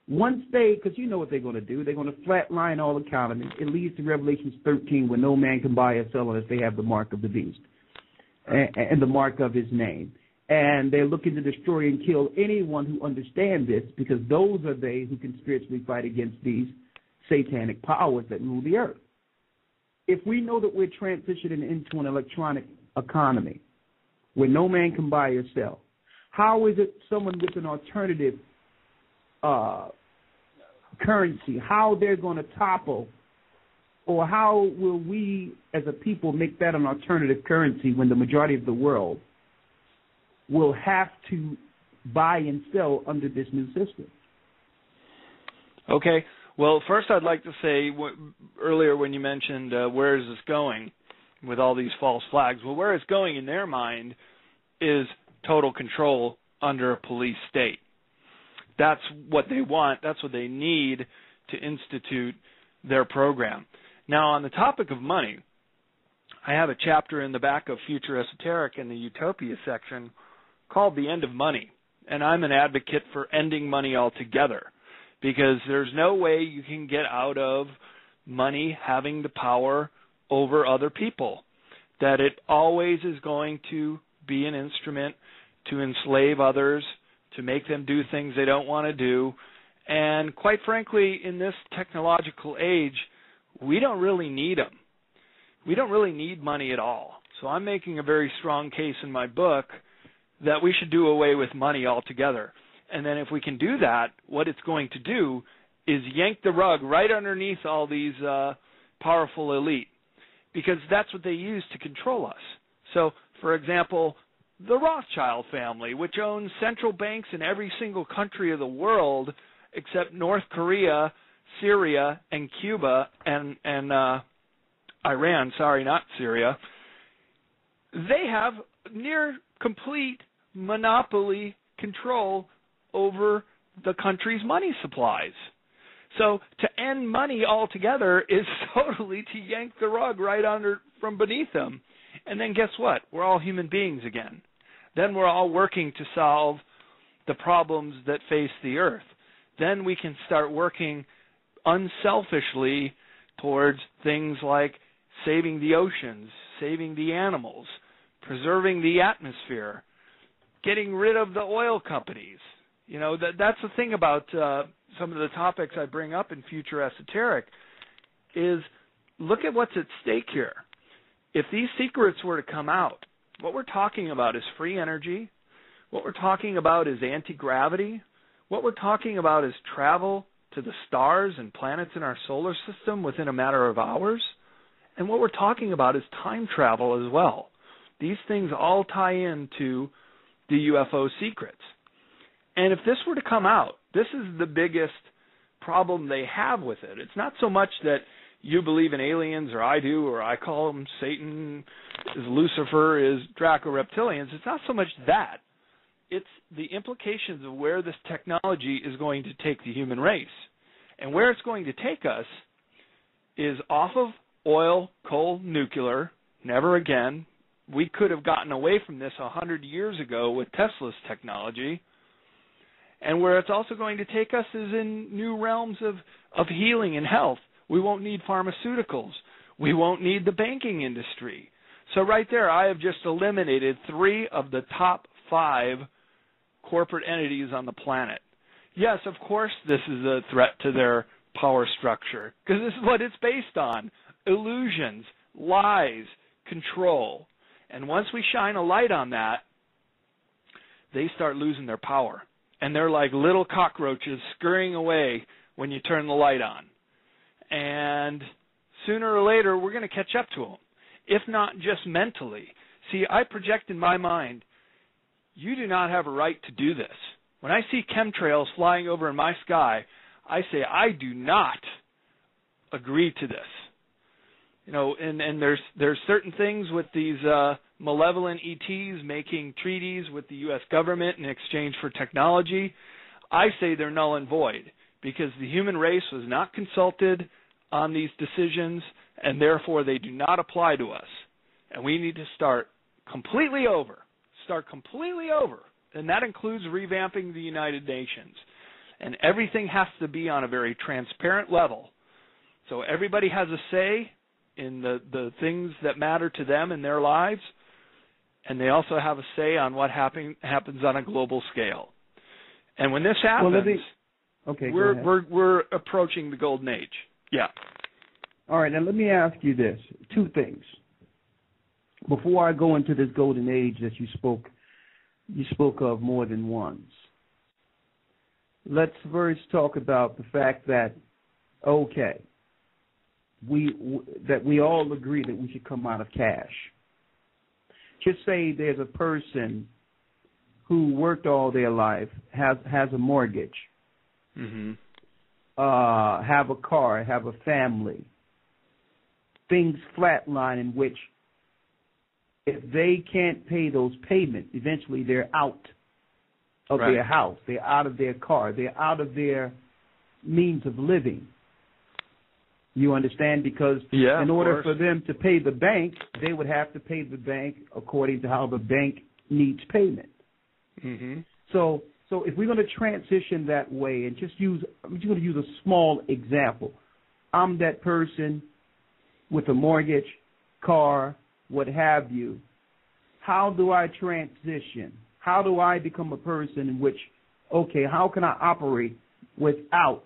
Once because you know what they're going to do, they're going to flatline all economies. It leads to Revelations 13, where no man can buy or sell unless they have the mark of the beast and the mark of his name. And they're looking to destroy and kill anyone who understands this, because those are they who can spiritually fight against these satanic powers that rule the earth. If we know that we're transitioning into an electronic economy where no man can buy or sell, how is it someone with an alternative currency, how they're going to topple, or how will we as a people make that an alternative currency when the majority of the world will have to buy and sell under this new system? Okay. Well, first I'd like to say, earlier when you mentioned where is this going with all these false flags, well, where it's going in their mind is total control under a police state. That's what they want. That's what they need to institute their program. Now, on the topic of money, I have a chapter in the back of Future Esoteric in the Utopia section called The End of Money, and I'm an advocate for ending money altogether, because there's no way you can get out of money having the power over other people, that it always is going to be an instrument to enslave others, to make them do things they don't want to do. And quite frankly, in this technological age, we don't really need them. We don't really need money at all. So I'm making a very strong case in my book that we should do away with money altogether. And then if we can do that, what it's going to do is yank the rug right underneath all these powerful elite, because that's what they use to control us. So, for example, the Rothschild family, which owns central banks in every single country of the world except North Korea, Syria, and Cuba, and Iran, sorry, not Syria. they have near complete monopoly control over the country's money supplies. So to end money altogether is totally to yank the rug right under from beneath them. And then guess what? We're all human beings again. Then we're all working to solve the problems that face the earth. Then we can start working unselfishly towards things like saving the oceans, saving the animals, preserving the atmosphere, getting rid of the oil companies. You know, that's the thing about some of the topics I bring up in Future Esoteric is look at what's at stake here. If these secrets were to come out, what we're talking about is free energy. What we're talking about is anti-gravity. What we're talking about is travel to the stars and planets in our solar system within a matter of hours. And what we're talking about is time travel as well. These things all tie into the UFO secrets. And if this were to come out, this is the biggest problem they have with it. It's not so much that you believe in aliens, or I do, or I call them Satan, is Lucifer, is Draco Reptilians. It's not so much that. It's the implications of where this technology is going to take the human race. And where it's going to take us is off of oil, coal, nuclear, never again. We could have gotten away from this 100 years ago with Tesla's technology. And where it's also going to take us is in new realms of healing and health. We won't need pharmaceuticals. We won't need the banking industry. So right there, I have just eliminated 3 of the top 5 corporate entities on the planet. Yes, of course, this is a threat to their power structure, because this is what it's based on: illusions, lies, control. And once we shine a light on that, they start losing their power. And they're like little cockroaches scurrying away when you turn the light on. And sooner or later, we're going to catch up to them, if not just mentally. See, I project in my mind, you do not have a right to do this. When I see chemtrails flying over in my sky, I say, I do not agree to this. You know, and there's certain things with these malevolent ETs making treaties with the U.S. government in exchange for technology. I say they're null and void because the human race was not consulted on these decisions, and therefore they do not apply to us. And we need to start completely over. And that includes revamping the United Nations. And everything has to be on a very transparent level. So everybody has a say in the things that matter to them in their lives, and they also have a say on what happens on a global scale. And when this happens, we're approaching the golden age. Yeah. All right, now let me ask you this. 2 things. Before I go into this golden age that you spoke of more than once. Let's first talk about the fact that, okay, we all agree that we should come out of cash. Just say there's a person who worked all their life, has a mortgage, have a car, have a family. Things flatline in which if they can't pay those payments, eventually they're out of their house, they're out of their car, they're out of their means of living. You understand? Because in order for them to pay the bank, they would have to pay the bank according to how the bank needs payment. So if we're going to transition that way and I'm just going to use a small example. I'm that person with a mortgage, car, what have you. How do I transition? How do I become a person in which, okay, how can I operate without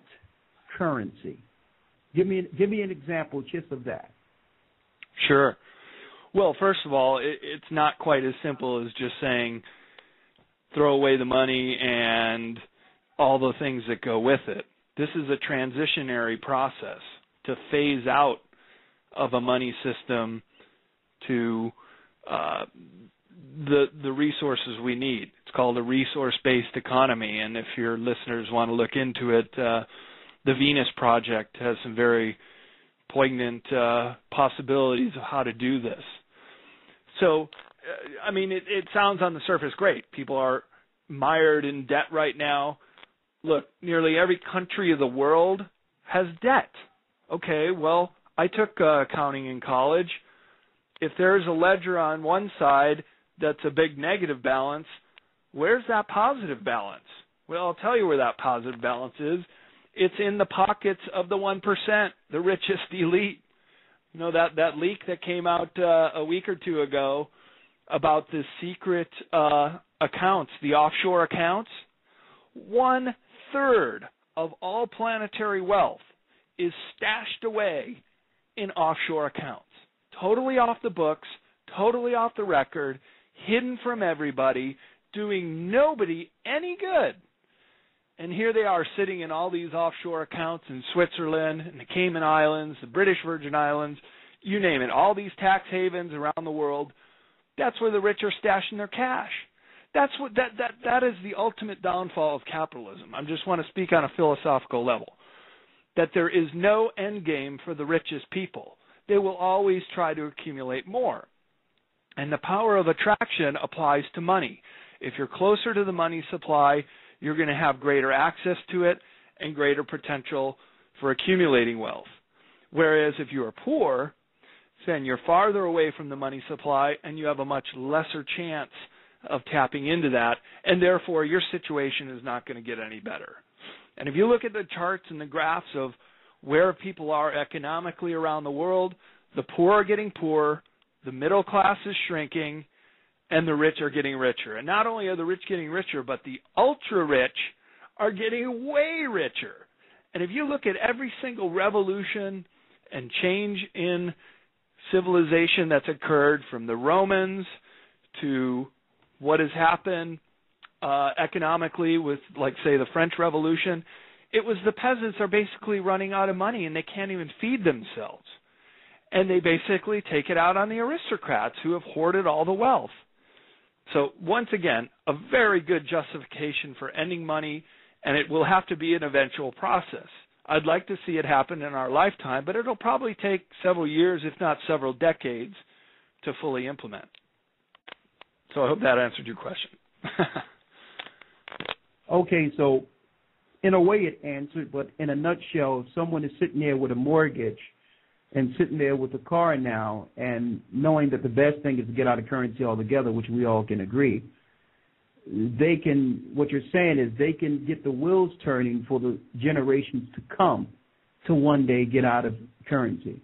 currency? Give me an example just of that. Sure. Well, first of all, it's not quite as simple as just saying throw away the money and all the things that go with it. This is a transitionary process to phase out of a money system to the resources we need. It's called a resource-based economy, and if your listeners want to look into it, the Venus Project has some very poignant possibilities of how to do this. So I mean, it sounds on the surface great. People are mired in debt right now. Look, nearly every country of the world has debt. Okay, well, I took accounting in college. If there's a ledger on one side that's a big negative balance, where's that positive balance? Well, I'll tell you where that positive balance is. It's in the pockets of the 1%, the richest elite. You know, that leak that came out a week or two ago about the secret accounts, the offshore accounts? 1/3 of all planetary wealth is stashed away in offshore accounts. Totally off the books, totally off the record, hidden from everybody, doing nobody any good. And here they are sitting in all these offshore accounts in Switzerland, in the Cayman Islands, the British Virgin Islands, you name it, all these tax havens around the world. That's where the rich are stashing their cash. That is the ultimate downfall of capitalism. I just want to speak on a philosophical level. That there is no end game for the richest people. They will always try to accumulate more. And the power of attraction applies to money. If you're closer to the money supply, you're going to have greater access to it and greater potential for accumulating wealth. Whereas if you are poor, then you're farther away from the money supply and you have a much lesser chance of tapping into that, and therefore your situation is not going to get any better. And if you look at the charts and the graphs of where people are economically around the world, the poor are getting poorer, the middle class is shrinking, and the rich are getting richer. And not only are the rich getting richer, but the ultra-rich are getting way richer. And if you look at every single revolution and change in civilization that's occurred, from the Romans to what has happened economically with, like, say, the French Revolution, it was the peasants are basically running out of money and they can't even feed themselves. And they basically take it out on the aristocrats who have hoarded all the wealth. So once again, a very good justification for ending money, and it will have to be an eventual process. I'd like to see it happen in our lifetime, but it'll probably take several years, if not several decades, to fully implement. So I hope that answered your question. Okay, so in a way it answered, but in a nutshell, if someone is sitting there with a mortgage and sitting there with a car now and knowing that the best thing is to get out of currency altogether, which we all can agree, they can, what you're saying is they can get the wheels turning for the generations to come to one day get out of currency.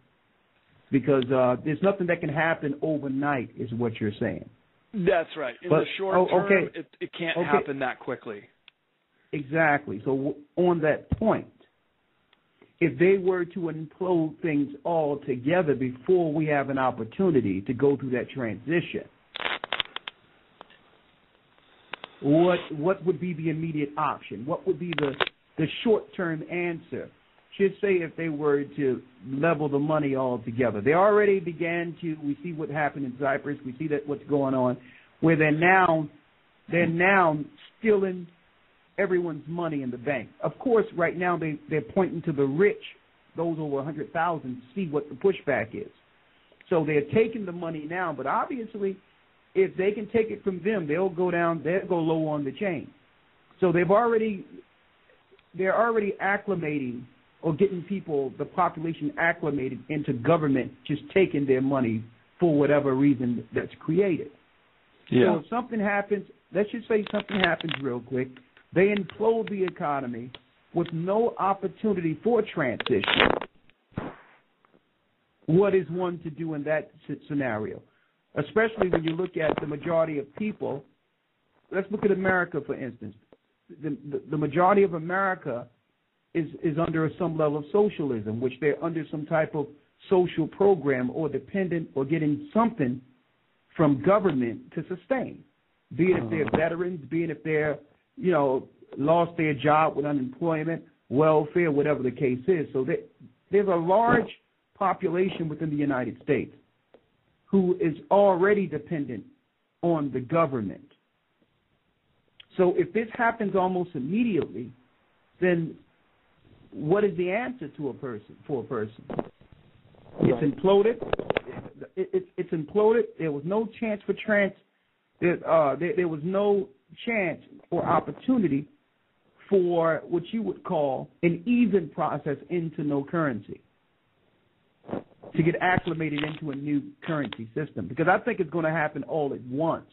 Because there's nothing that can happen overnight is what you're saying. That's right. In the short term, it can't happen that quickly. Exactly. So on that point, if they were to implode things all together before we have an opportunity to go through that transition, what would be the immediate option? What would be the short-term answer? Just say if they were to level the money all together. They already began to, we see what happened in Cyprus, we see that what's going on, where they're now stealing everyone's money in the bank. Of course, right now they're pointing to the rich, those over 100,000, to see what the pushback is. So they're taking the money now, but obviously if they can take it from them, they'll go low on the chain. So they're already acclimating or getting people, the population acclimated into government just taking their money for whatever reason that's created. Yeah. So if something happens, let's just say something happens real quick, they implode the economy with no opportunity for transition. What is one to do in that scenario? Especially when you look at the majority of people. Let's look at America, for instance. The majority of America is under some level of socialism, which they're under some type of social program or dependent or getting something from government to sustain, be it if they're veterans, be it if they're, lost their job with unemployment, welfare, whatever the case is. So there's a large population within the United States who is already dependent on the government. So if this happens almost immediately, then what is the answer to for a person? It's imploded. it's imploded. There was no chance for there was no chance or opportunity for what you would call an easing process into no currency, to get acclimated into a new currency system. Because I think it's going to happen all at once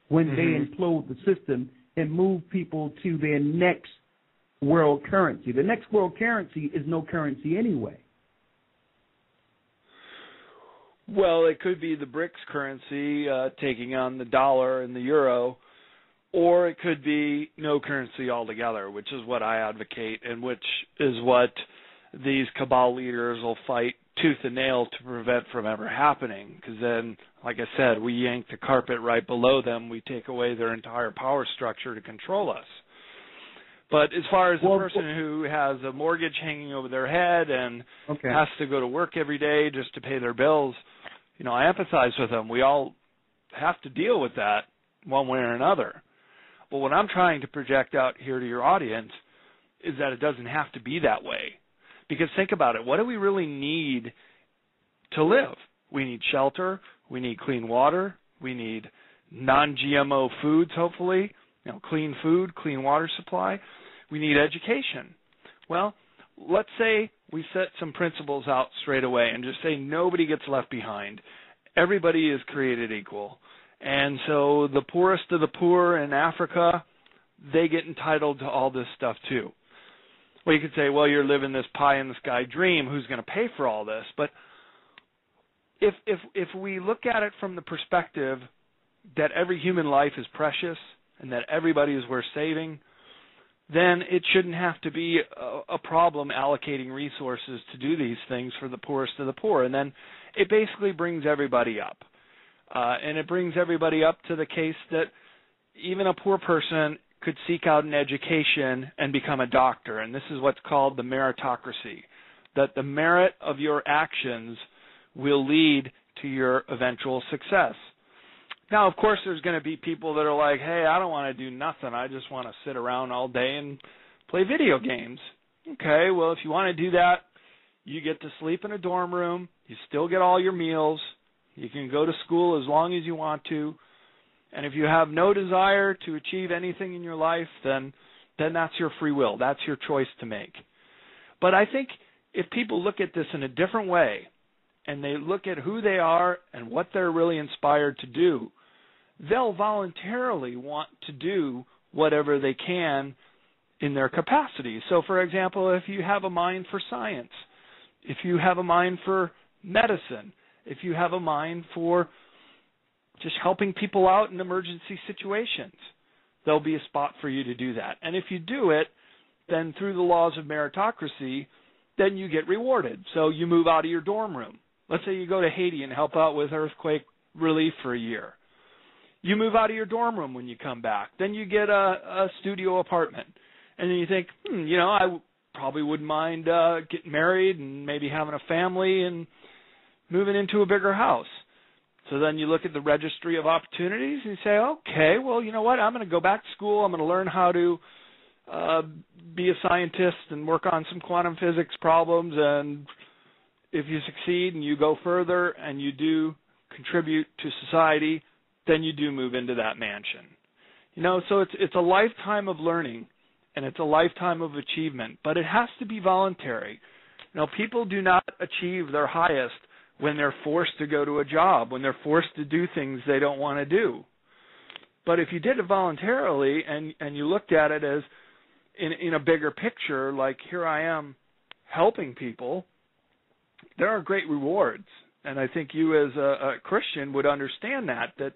when they implode the system and move people to their next world currency. The next world currency is no currency anyway. Well, it could be the BRICS currency taking on the dollar and the euro, or it could be no currency altogether, which is what I advocate and which is what these cabal leaders will fight tooth and nail to prevent from ever happening. Because then, like I said, we yank the carpet right below them. We take away their entire power structure to control us. But as far as the person who has a mortgage hanging over their head and has to go to work every day just to pay their bills, you know, I empathize with them. We all have to deal with that one way or another. But what I'm trying to project out here to your audience is that it doesn't have to be that way. Because think about it. What do we really need to live? We need shelter. We need clean water. We need non-GMO foods, hopefully. You know, clean food, clean water supply. We need education. Well, let's say we set some principles out straight away and just say nobody gets left behind. Everybody is created equal. And so the poorest of the poor in Africa, they get entitled to all this stuff too. Well, you could say, well, you're living this pie-in-the-sky dream. Who's going to pay for all this? But if we look at it from the perspective that every human life is precious and that everybody is worth saving, then it shouldn't have to be a problem allocating resources to do these things for the poorest of the poor. And then it basically brings everybody up. And it brings everybody up to the case that even a poor person could seek out an education and become a doctor. And this is what's called the meritocracy, that the merit of your actions will lead to your eventual success. Now, of course, there's going to be people that are like, hey, I don't want to do nothing. I just want to sit around all day and play video games. Okay, well, if you want to do that, you get to sleep in a dorm room. You still get all your meals. You can go to school as long as you want to. And if you have no desire to achieve anything in your life, then that's your free will. That's your choice to make. But I think if people look at this in a different way and they look at who they are and what they're really inspired to do, they'll voluntarily want to do whatever they can in their capacity. So, for example, if you have a mind for science, if you have a mind for medicine, if you have a mind for just helping people out in emergency situations, there'll be a spot for you to do that. And if you do it, then through the laws of meritocracy, then you get rewarded. So you move out of your dorm room. Let's say you go to Haiti and help out with earthquake relief for a year. You move out of your dorm room when you come back. Then you get a studio apartment. And then you think, I probably wouldn't mind getting married and maybe having a family and moving into a bigger house. So then you look at the registry of opportunities and you say, okay, well, you know what? I'm going to go back to school. I'm going to learn how to be a scientist and work on some quantum physics problems. And if you succeed and you go further and you do contribute to society, then you do move into that mansion. So it's a lifetime of learning and it's a lifetime of achievement, but it has to be voluntary. People do not achieve their highest when they're forced to go to a job, when they're forced to do things they don't want to do. But if you did it voluntarily and you looked at it as in a bigger picture, like here I am helping people, there are great rewards. And I think you as a Christian would understand that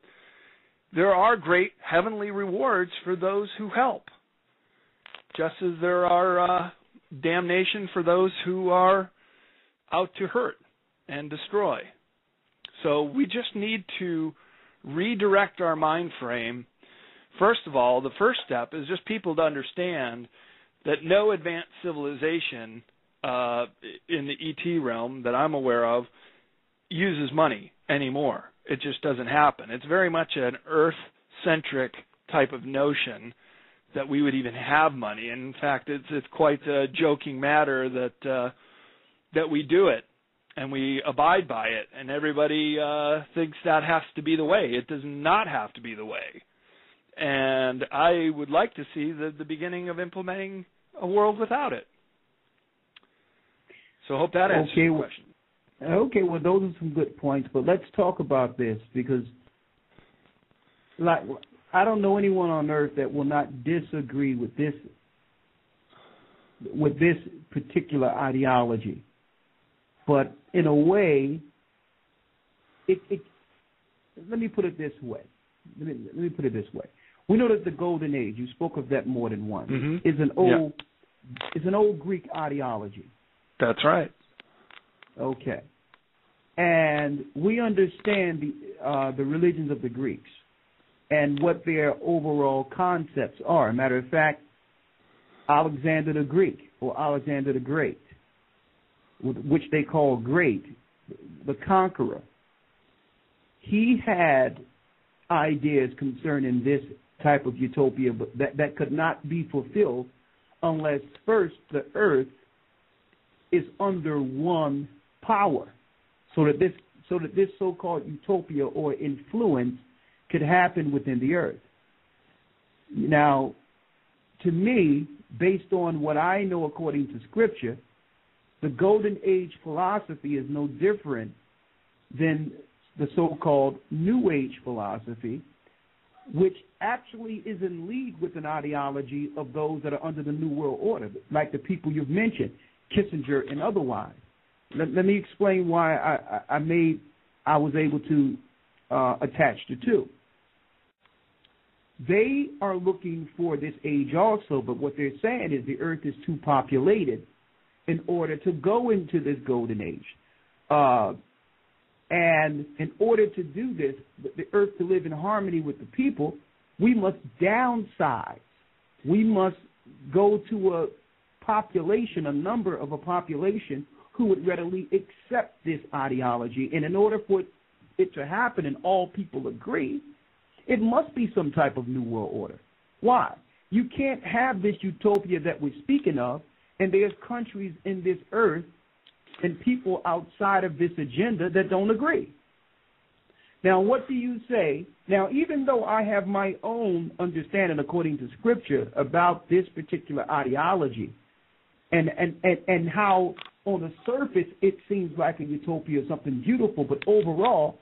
there are great heavenly rewards for those who help, just as there are damnation for those who are out to hurt and destroy. So we just need to redirect our mind frame. First of all, the first step is just people to understand that no advanced civilization in the ET realm that I'm aware of uses money anymore. It just doesn't happen. It's very much an earth-centric type of notion that we would even have money. And in fact, it's quite a joking matter that we do it. and we abide by it, and everybody thinks that has to be the way. It does not have to be the way. And I would like to see the beginning of implementing a world without it. So I hope that answers your question. Okay, well, those are some good points, but let's talk about this, because I don't know anyone on earth that will not disagree with this particular ideology. But in a way, let me put it this way. Let me put it this way. We know that the Golden Age, you spoke of that more than once, is an old Greek ideology. That's right. Okay. And we understand the religions of the Greeks and what their overall concepts are. Matter of fact, Alexander the Greek, or Alexander the Great, which they call Great, the Conqueror, he had ideas concerning this type of utopia, but that could not be fulfilled unless first the earth is under one power, so that this so-called utopia or influence could happen within the earth. Now, to me, based on what I know according to Scripture, the Golden Age philosophy is no different than the so-called New Age philosophy, which actually is in league with an ideology of those that are under the New World Order, like the people you've mentioned, Kissinger and otherwise. Let me explain why I was able to attach the two. They are looking for this age also, but what they're saying is the earth is too populated in order to go into this golden age. And in order to do this, the earth to live in harmony with the people, we must downsize. We must go to a number of a population who would readily accept this ideology. And in order for it to happen and all people agree, it must be some type of new world order. Why? You can't have this utopia that we're speaking of, and there's countries in this earth and people outside of this agenda that don't agree. Now, what do you say? Now, even though I have my own understanding according to Scripture about this particular ideology and how on the surface it seems like a utopia, something beautiful, but overall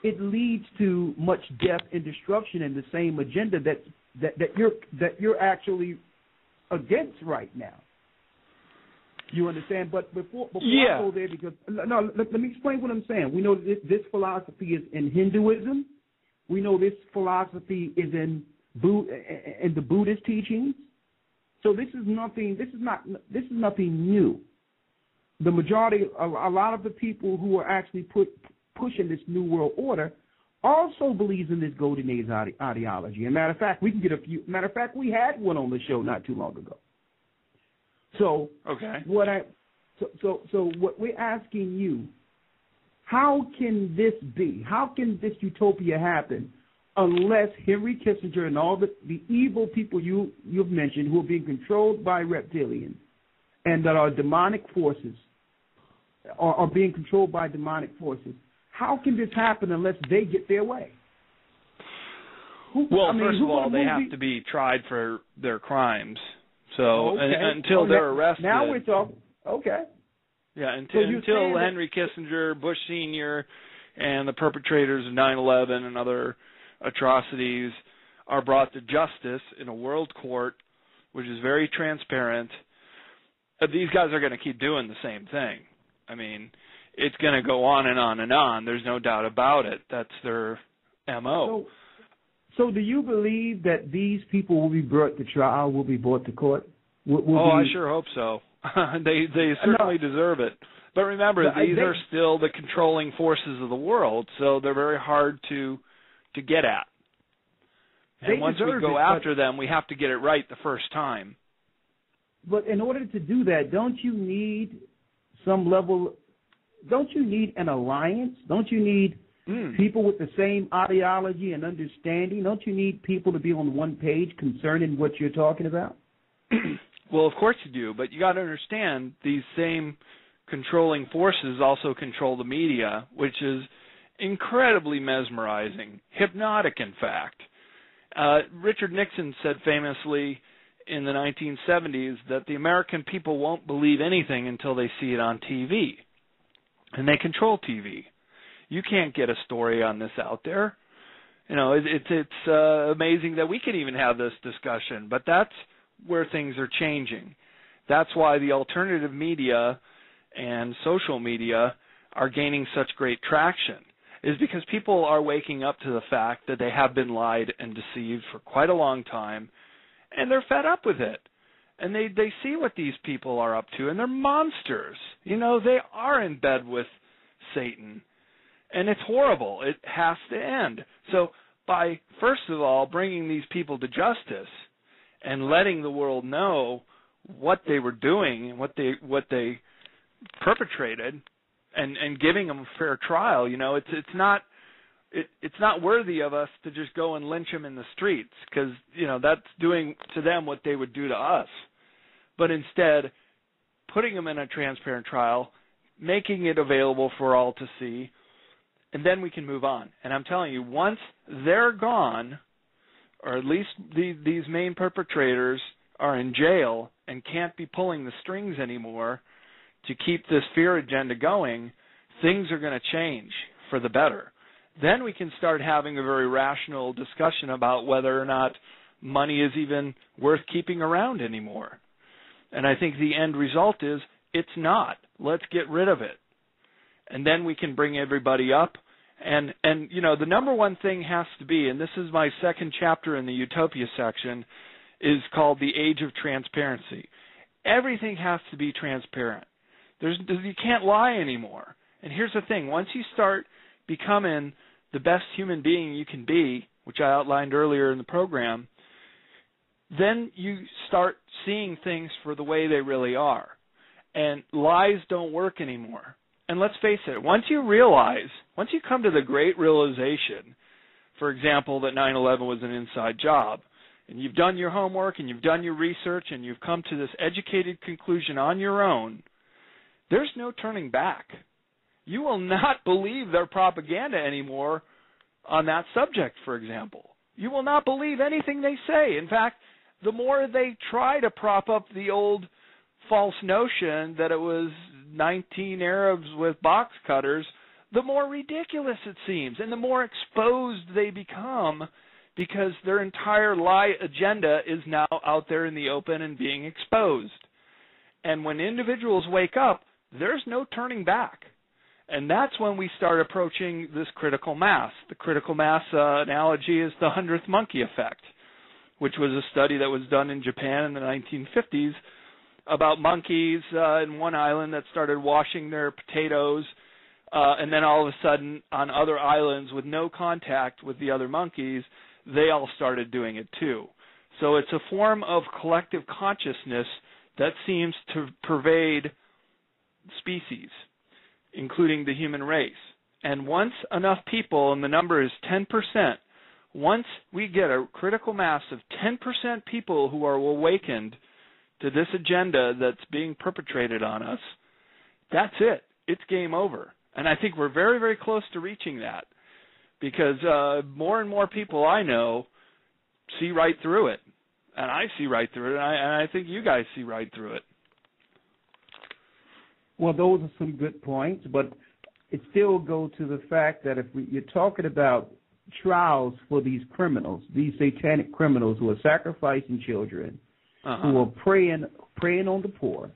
it leads to much death and destruction in the same agenda that you're actually against right now. You understand? But before I go there, because let me explain what I'm saying. We know this philosophy is in Hinduism. We know this philosophy is in the Buddhist teachings. So this is nothing new. The majority, a lot of the people who are actually pushing this new world order also believes in this golden age ideology. And matter of fact, we can get a few. Matter of fact, we had one on the show not too long ago. So what we're asking you, how can this be? How can this utopia happen unless Henry Kissinger and all the evil people you've mentioned who are being controlled by reptilians and that are demonic forces are being controlled by demonic forces? How can this happen unless they get their way? First of all, they have to be tried for their crimes. So until they're arrested. Now we're talking. Okay. Yeah, until Henry Kissinger, Bush Sr., and the perpetrators of 9/11 and other atrocities are brought to justice in a world court, which is very transparent, these guys are going to keep doing the same thing. I mean, it's going to go on and on and on. There's no doubt about it. That's their MO. So do you believe that these people will be brought to trial, will be brought to court? I sure hope so. They certainly deserve it. But remember, these are still the controlling forces of the world, so they're very hard to get at. And once we go after them, we have to get it right the first time. But in order to do that, don't you need some level? Don't you need an alliance? Don't you need people with the same ideology and understanding? Don't you need people to be on one page concerning what you're talking about? Well, of course you do, but you got to understand these same controlling forces also control the media, which is incredibly mesmerizing, hypnotic, in fact. Richard Nixon said famously in the 1970s that the American people won't believe anything until they see it on TV, and they control TV. You can't get a story on this out there. You know, it's amazing that we can even have this discussion, but that's where things are changing. That's why the alternative media and social media are gaining such great traction, is because people are waking up to the fact that they have been lied and deceived for quite a long time, and they're fed up with it. And they see what these people are up to, and they're monsters. You know, they are in bed with Satan, and it's horrible. It has to end. So by, first of all, bringing these people to justice and letting the world know what they were doing and what they perpetrated, and giving them a fair trial, you know, it's not worthy of us to just go and lynch them in the streets, because, you know, that's doing to them what they would do to us. But instead, putting them in a transparent trial, making it available for all to see, and then we can move on. And I'm telling you, once they're gone, or at least these main perpetrators are in jail and can't be pulling the strings anymore to keep this fear agenda going, things are going to change for the better. Then we can start having a very rational discussion about whether or not money is even worth keeping around anymore. And I think the end result is it's not. Let's get rid of it. And then we can bring everybody up. And you know, the number one thing has to be, and this is my second chapter in the Utopia section, is called the Age of Transparency. Everything has to be transparent. You can't lie anymore. And here's the thing. Once you start becoming the best human being you can be, which I outlined earlier in the program, then you start seeing things for the way they really are. And lies don't work anymore. And let's face it, once you come to the great realization, for example, that 9/11 was an inside job, and you've done your homework and you've done your research and you've come to this educated conclusion on your own, there's no turning back. You will not believe their propaganda anymore on that subject, for example. You will not believe anything they say. In fact, the more they try to prop up the old false notion that it was 19 Arabs with box cutters, the more ridiculous it seems and the more exposed they become, because their entire lie agenda is now out there in the open and being exposed. And when individuals wake up, there's no turning back. And that's when we start approaching this critical mass. The critical mass analogy is the 100th monkey effect, which was a study that was done in Japan in the 1950s about monkeys in one island that started washing their potatoes, and then all of a sudden on other islands with no contact with the other monkeys, they all started doing it too. So it's a form of collective consciousness that seems to pervade species, including the human race. And once enough people, and the number is 10%, once we get a critical mass of 10% people who are awakened to this agenda that's being perpetrated on us, that's it. It's game over. And I think we're very, very close to reaching that, because more and more people I know see right through it. And I see right through it, and I think you guys see right through it. Well, those are some good points, but it still goes to the fact that if you're talking about trials for these criminals, these satanic criminals who are sacrificing children, who are preying on the poor,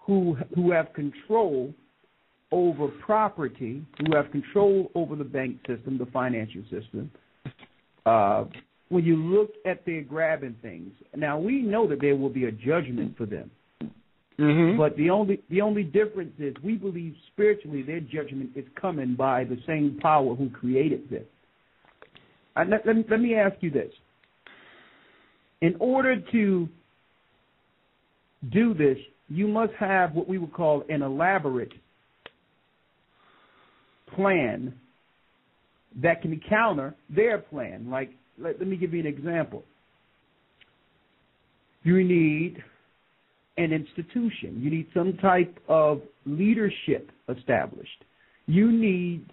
who have control over property, who have control over the bank system, the financial system. When you look at their grabbing things, now we know that there will be a judgment for them. Mm-hmm. But the only difference is we believe spiritually their judgment is coming by the same power who created them. Let me ask you this. In order to do this, you must have what we would call an elaborate plan that can counter their plan. Like, let me give you an example. You need an institution. You need some type of leadership established. You need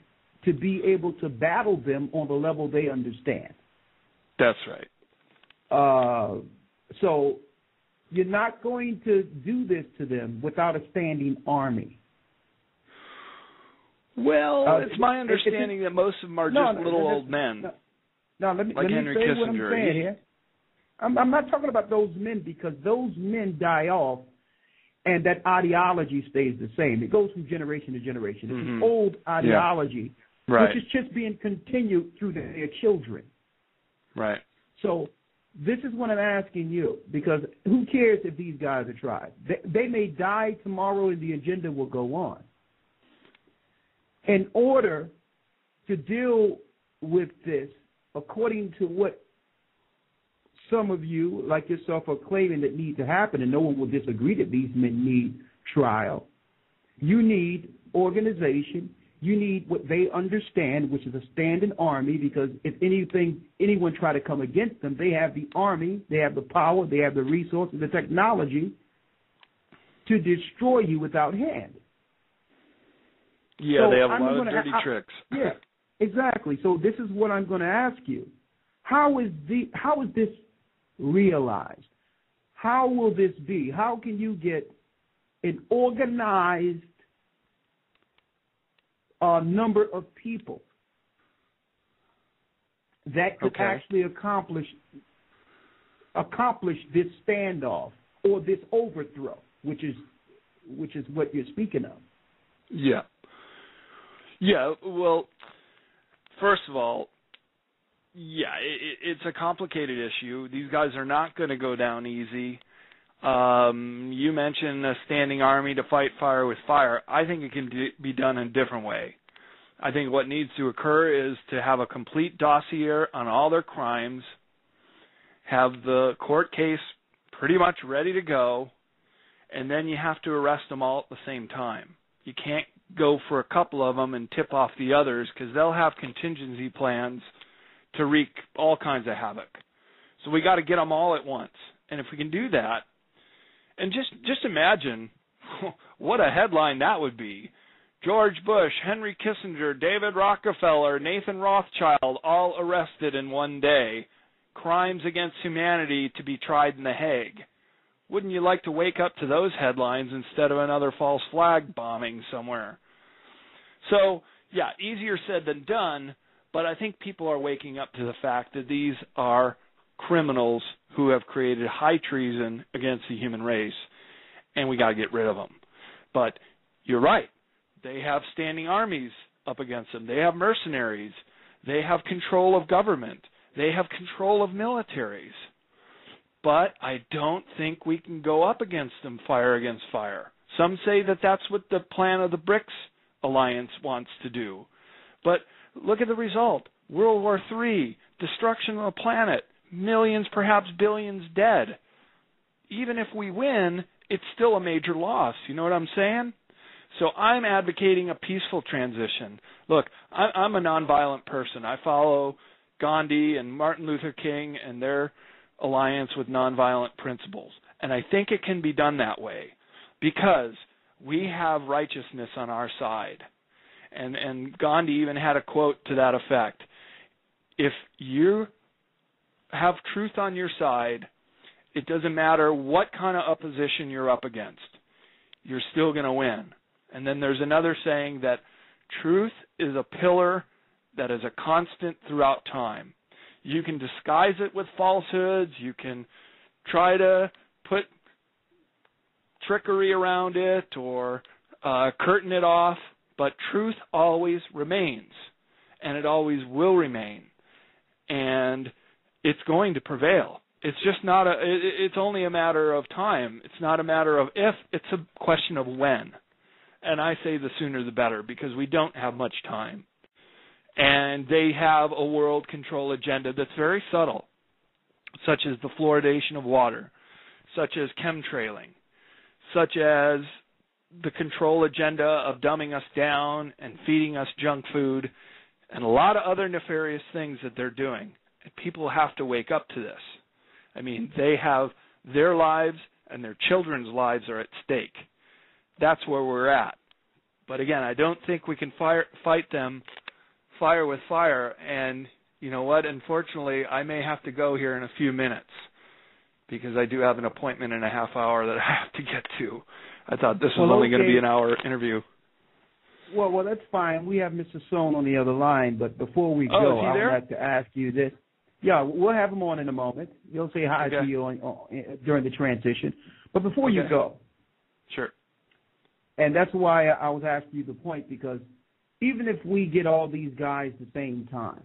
to be able to battle them on the level they understand. That's right. So you're not going to do this to them without a standing army. Well, it's my understanding that most of them are just little old men. Let me Henry say Kissinger. what I'm saying here. I'm not talking about those men, because those men die off and that ideology stays the same. It goes from generation to generation. It's an old ideology, which is just being continued through their children. Right. So this is what I'm asking you, because who cares if these guys are tried? They may die tomorrow and the agenda will go on. In order to deal with this, according to what some of you, like yourself, are claiming that need to happen, and no one will disagree that these men need trial, you need organization. You need what they understand, which is a standing army, because if anyone try to come against them, they have the army, they have the power, they have the resources, the technology to destroy you without hand. Yeah, so they have a lot of dirty tricks. Yeah, exactly. So this is what I'm going to ask you. How is this realized? How will this be? How can you get an organized number of people that could actually accomplish this standoff or this overthrow, which is what you're speaking of? Yeah. Yeah, well, first of all, it's a complicated issue. These guys are not going to go down easy. You mentioned a standing army to fight fire with fire. I think it can be done in a different way. I think what needs to occur is to have a complete dossier on all their crimes, have the court case pretty much ready to go, and then you have to arrest them all at the same time. You can't go for a couple of them and tip off the others, because they'll have contingency plans to wreak all kinds of havoc. So we got to get them all at once. And if we can do that, and just imagine what a headline that would be. George Bush, Henry Kissinger, David Rockefeller, Nathan Rothschild, all arrested in one day. Crimes against humanity to be tried in The Hague. Wouldn't you like to wake up to those headlines instead of another false flag bombing somewhere? So, yeah, easier said than done, but I think people are waking up to the fact that these are criminals who have created high treason against the human race, and we got to get rid of them. But you're right. They have standing armies up against them. They have mercenaries. They have control of government. They have control of militaries. But I don't think we can go up against them fire against fire. Some say that that's what the plan of the BRICS alliance wants to do. But look at the result. World War III, destruction of the planet, millions, perhaps billions dead. Even if we win, it's still a major loss. You know what I'm saying? So I'm advocating a peaceful transition. Look, I'm a nonviolent person. I follow Gandhi and Martin Luther King and their alliance with nonviolent principles. And I think it can be done that way because we have righteousness on our side. And Gandhi even had a quote to that effect. If you have truth on your side, it doesn't matter what kind of opposition you're up against. You're still going to win. And then there's another saying that truth is a pillar that is a constant throughout time. You can disguise it with falsehoods. You can try to put trickery around it or curtain it off, but truth always remains, and it always will remain, and it's going to prevail. It's just not it's only a matter of time. It's not a matter of if, it's a question of when. And I say the sooner the better because we don't have much time. And they have a world control agenda that's very subtle, such as the fluoridation of water, such as chemtrailing, such as the control agenda of dumbing us down and feeding us junk food, and a lot of other nefarious things that they're doing. And people have to wake up to this. I mean, they have their lives and their children's lives are at stake. That's where we're at. But again, I don't think we can fight them fire with fire. And you know what? Unfortunately, I may have to go here in a few minutes because I do have an appointment in a half hour that I have to get to. I thought this was only going to be an hour interview. Well, that's fine. We have Mr. Sohn on the other line, but before we go, I would like to ask you this. Yeah, we'll have him on in a moment. He'll say hi to you during the transition. But before you go. Sure. And that's why I was asking you the point, because even if we get all these guys at the same time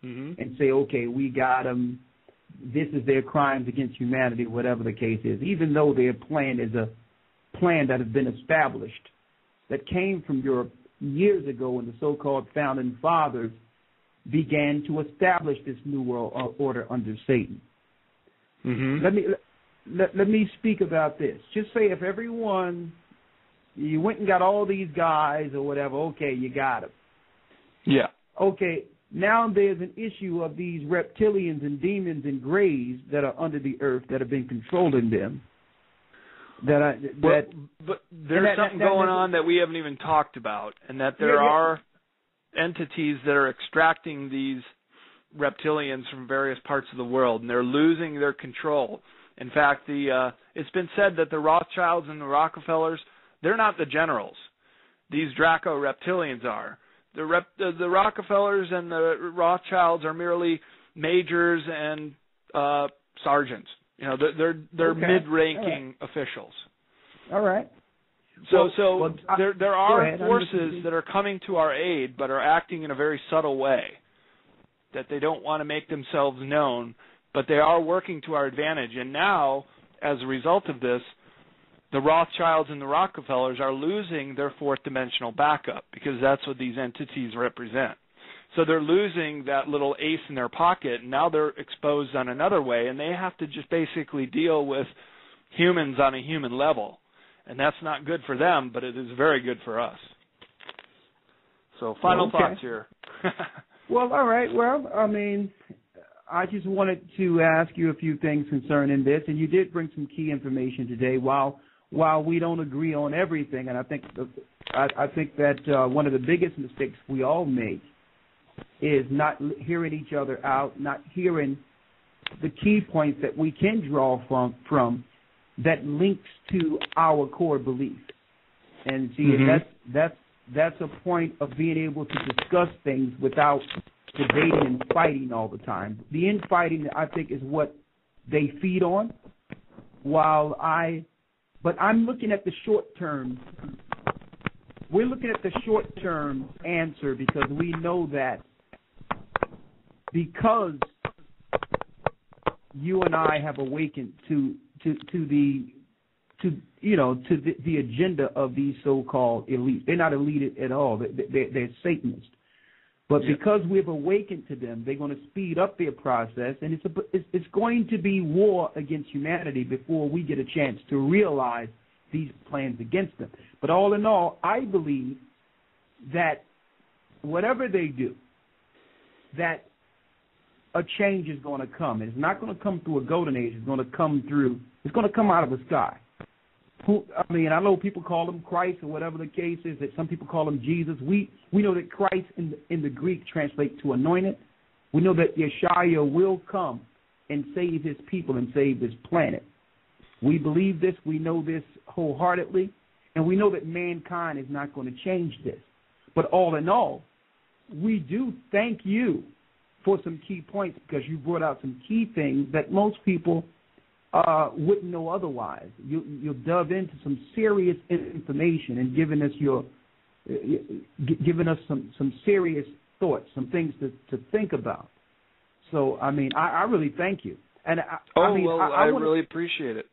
and say, okay, we got them, this is their crimes against humanity, whatever the case is, even though their plan is a plan that has been established, that came from Europe years ago when the so-called founding fathers began to establish this new world order under Satan. Let me speak about this. Just say if everyone, you went and got all these guys or whatever, okay, you got them. Yeah. Okay, now there's an issue of these reptilians and demons and grays that are under the earth that have been controlling them. But there's something going on that we haven't even talked about, and that there are entities that are extracting these reptilians from various parts of the world, and they're losing their control. In fact, it's been said that the Rothschilds and the Rockefellers, they're not the generals. These Draco reptilians are. The Rockefellers and the Rothschilds are merely majors and sergeants. You know, they're mid-ranking officials. All right. So there are forces that are coming to our aid, but are acting in a very subtle way, that they don't want to make themselves known, but they are working to our advantage. And now, as a result of this, the Rothschilds and the Rockefellers are losing their fourth dimensional backup, because that's what these entities represent. So they're losing that little ace in their pocket, and now they're exposed on another way, and they have to just basically deal with humans on a human level. And that's not good for them, but it is very good for us. So final thoughts here. Well, all right. Well, I mean, I just wanted to ask you a few things concerning this, and you did bring some key information today. While we don't agree on everything, and I think that one of the biggest mistakes we all make is not hearing each other out, not hearing the key points that we can draw from that links to our core beliefs. And see, that's a point of being able to discuss things without debating and fighting all the time. The infighting, I think, is what they feed on. But I'm looking at the short term. We're looking at the short-term answer, because we know that because you and I have awakened to the agenda of these so-called elites. They're not elite at all. They're Satanists. But because we've awakened to them, they're going to speed up their process, and it's going to be war against humanity before we get a chance to realize these plans against them. But all in all, I believe that whatever they do, that a change is going to come. It's not going to come through a golden age. It's going to come out of the sky. I know people call him Christ or whatever the case is, that some people call him Jesus. We know that Christ in the Greek translates to anointed. We know that Yeshua will come and save his people and save this planet. We believe this. We know this wholeheartedly. And we know that mankind is not going to change this. But all in all, we do thank you for some key points, because you brought out some key things that most people wouldn't know otherwise. You dove into some serious information and given us some serious thoughts, some things to think about. So, I really thank you. And I really appreciate it.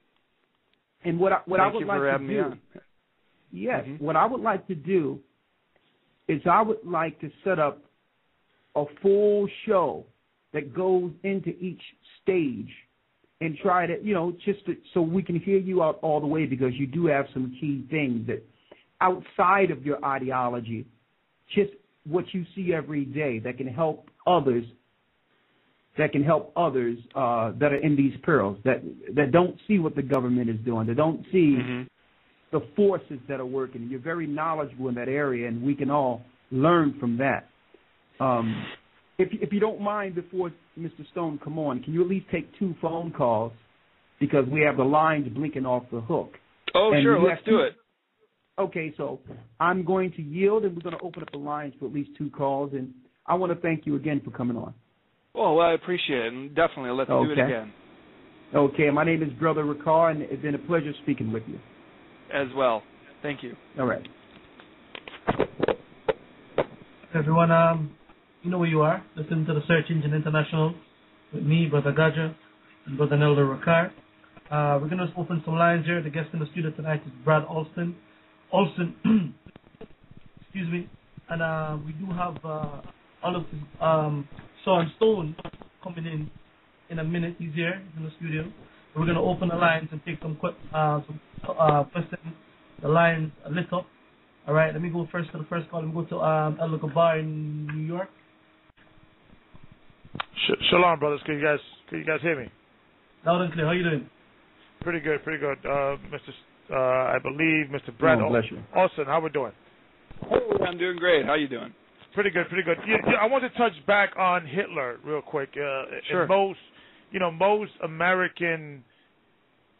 And what I would like to do. Thank you for having me on. Yes, what I would like to do is I would like to set up a full show that goes into each stage and try to, so we can hear you out all the way, because you do have some key things that outside of your ideology, just what you see every day that can help others that can help others that are in these perils, that don't see what the government is doing, that don't see the forces that are working. You're very knowledgeable in that area, and we can all learn from that. If you don't mind, before Mr. Stone come on, can you at least take 2 phone calls, because we have the lines blinking off the hook. Oh, and sure, let's do it. Okay, so I'm going to yield, and we're going to open up the lines for at least 2 calls, and I want to thank you again for coming on. Oh, well, I appreciate it, and definitely, let's do it again. Okay, my name is Brother Ricard, and it's been a pleasure speaking with you. As well. Thank you. All right. Everyone, you know where you are. Listen to the Search Engine International with me, Brother Gocc, and Brother Elder Ricard. We're going to open some lines here. The guest in the studio tonight is Brad Olson. Excuse me. And we do have all of his Sean Stone coming in a minute. He's here in the studio. We're going to open the lines and take some questions. The lines are lit up. All right, let me go first to the first call. Let me go to Elder Gabar in New York. Shalom, brothers. Can you guys hear me? Loud and clear. How you doing? Pretty good. I believe Mr. Brad Olson. How we doing? Hey, I'm doing great. How you doing? Pretty good. Yeah, I want to touch back on Hitler real quick. Sure. Most American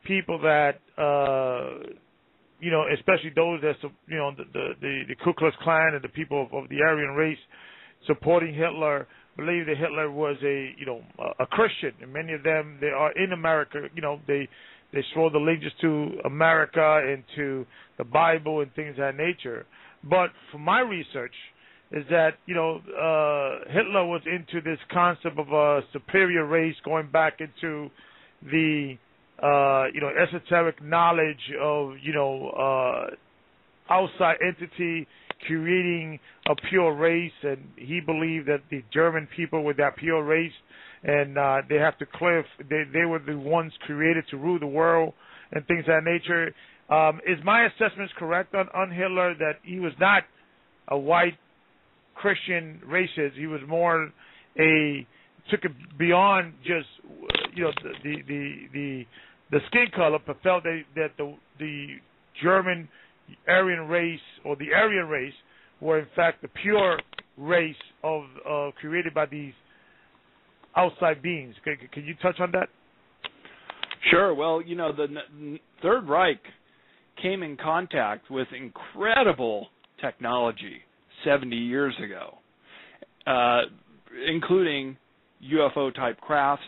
people that especially those that the Ku Klux Klan and the people of the Aryan race supporting Hitler believe that Hitler was a Christian, and many of them, they are in America. They swore the allegiance to America and to the Bible and things of that nature. But from my research, is that Hitler was into this concept of a superior race, going back into the esoteric knowledge of outside entity creating a pure race, and he believed that the German people were that pure race, and they have to they were the ones created to rule the world and things of that nature. Is my assessment correct on Hitler, that he was not a white Christian racist? He was more took it beyond just the skin color, but felt that the German Aryan race, or the Aryan race, were in fact the pure race of created by these outside beings. Can you touch on that? Sure. Well, the Third Reich came in contact with incredible technology 70 years ago, including UFO-type crafts,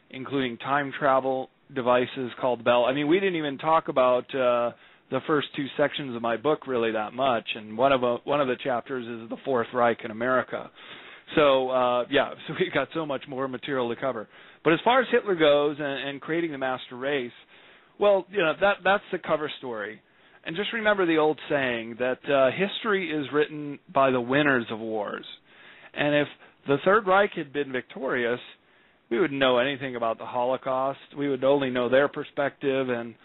including time travel devices called Bell. I mean, we didn't even talk about the first 2 sections of my book really that much, and one of the chapters is the Fourth Reich in America. So so we've got so much more material to cover. But as far as Hitler goes and creating the master race, well, that's the cover story. And just remember the old saying that history is written by the winners of wars. And if the Third Reich had been victorious, we wouldn't know anything about the Holocaust. We would only know their perspective and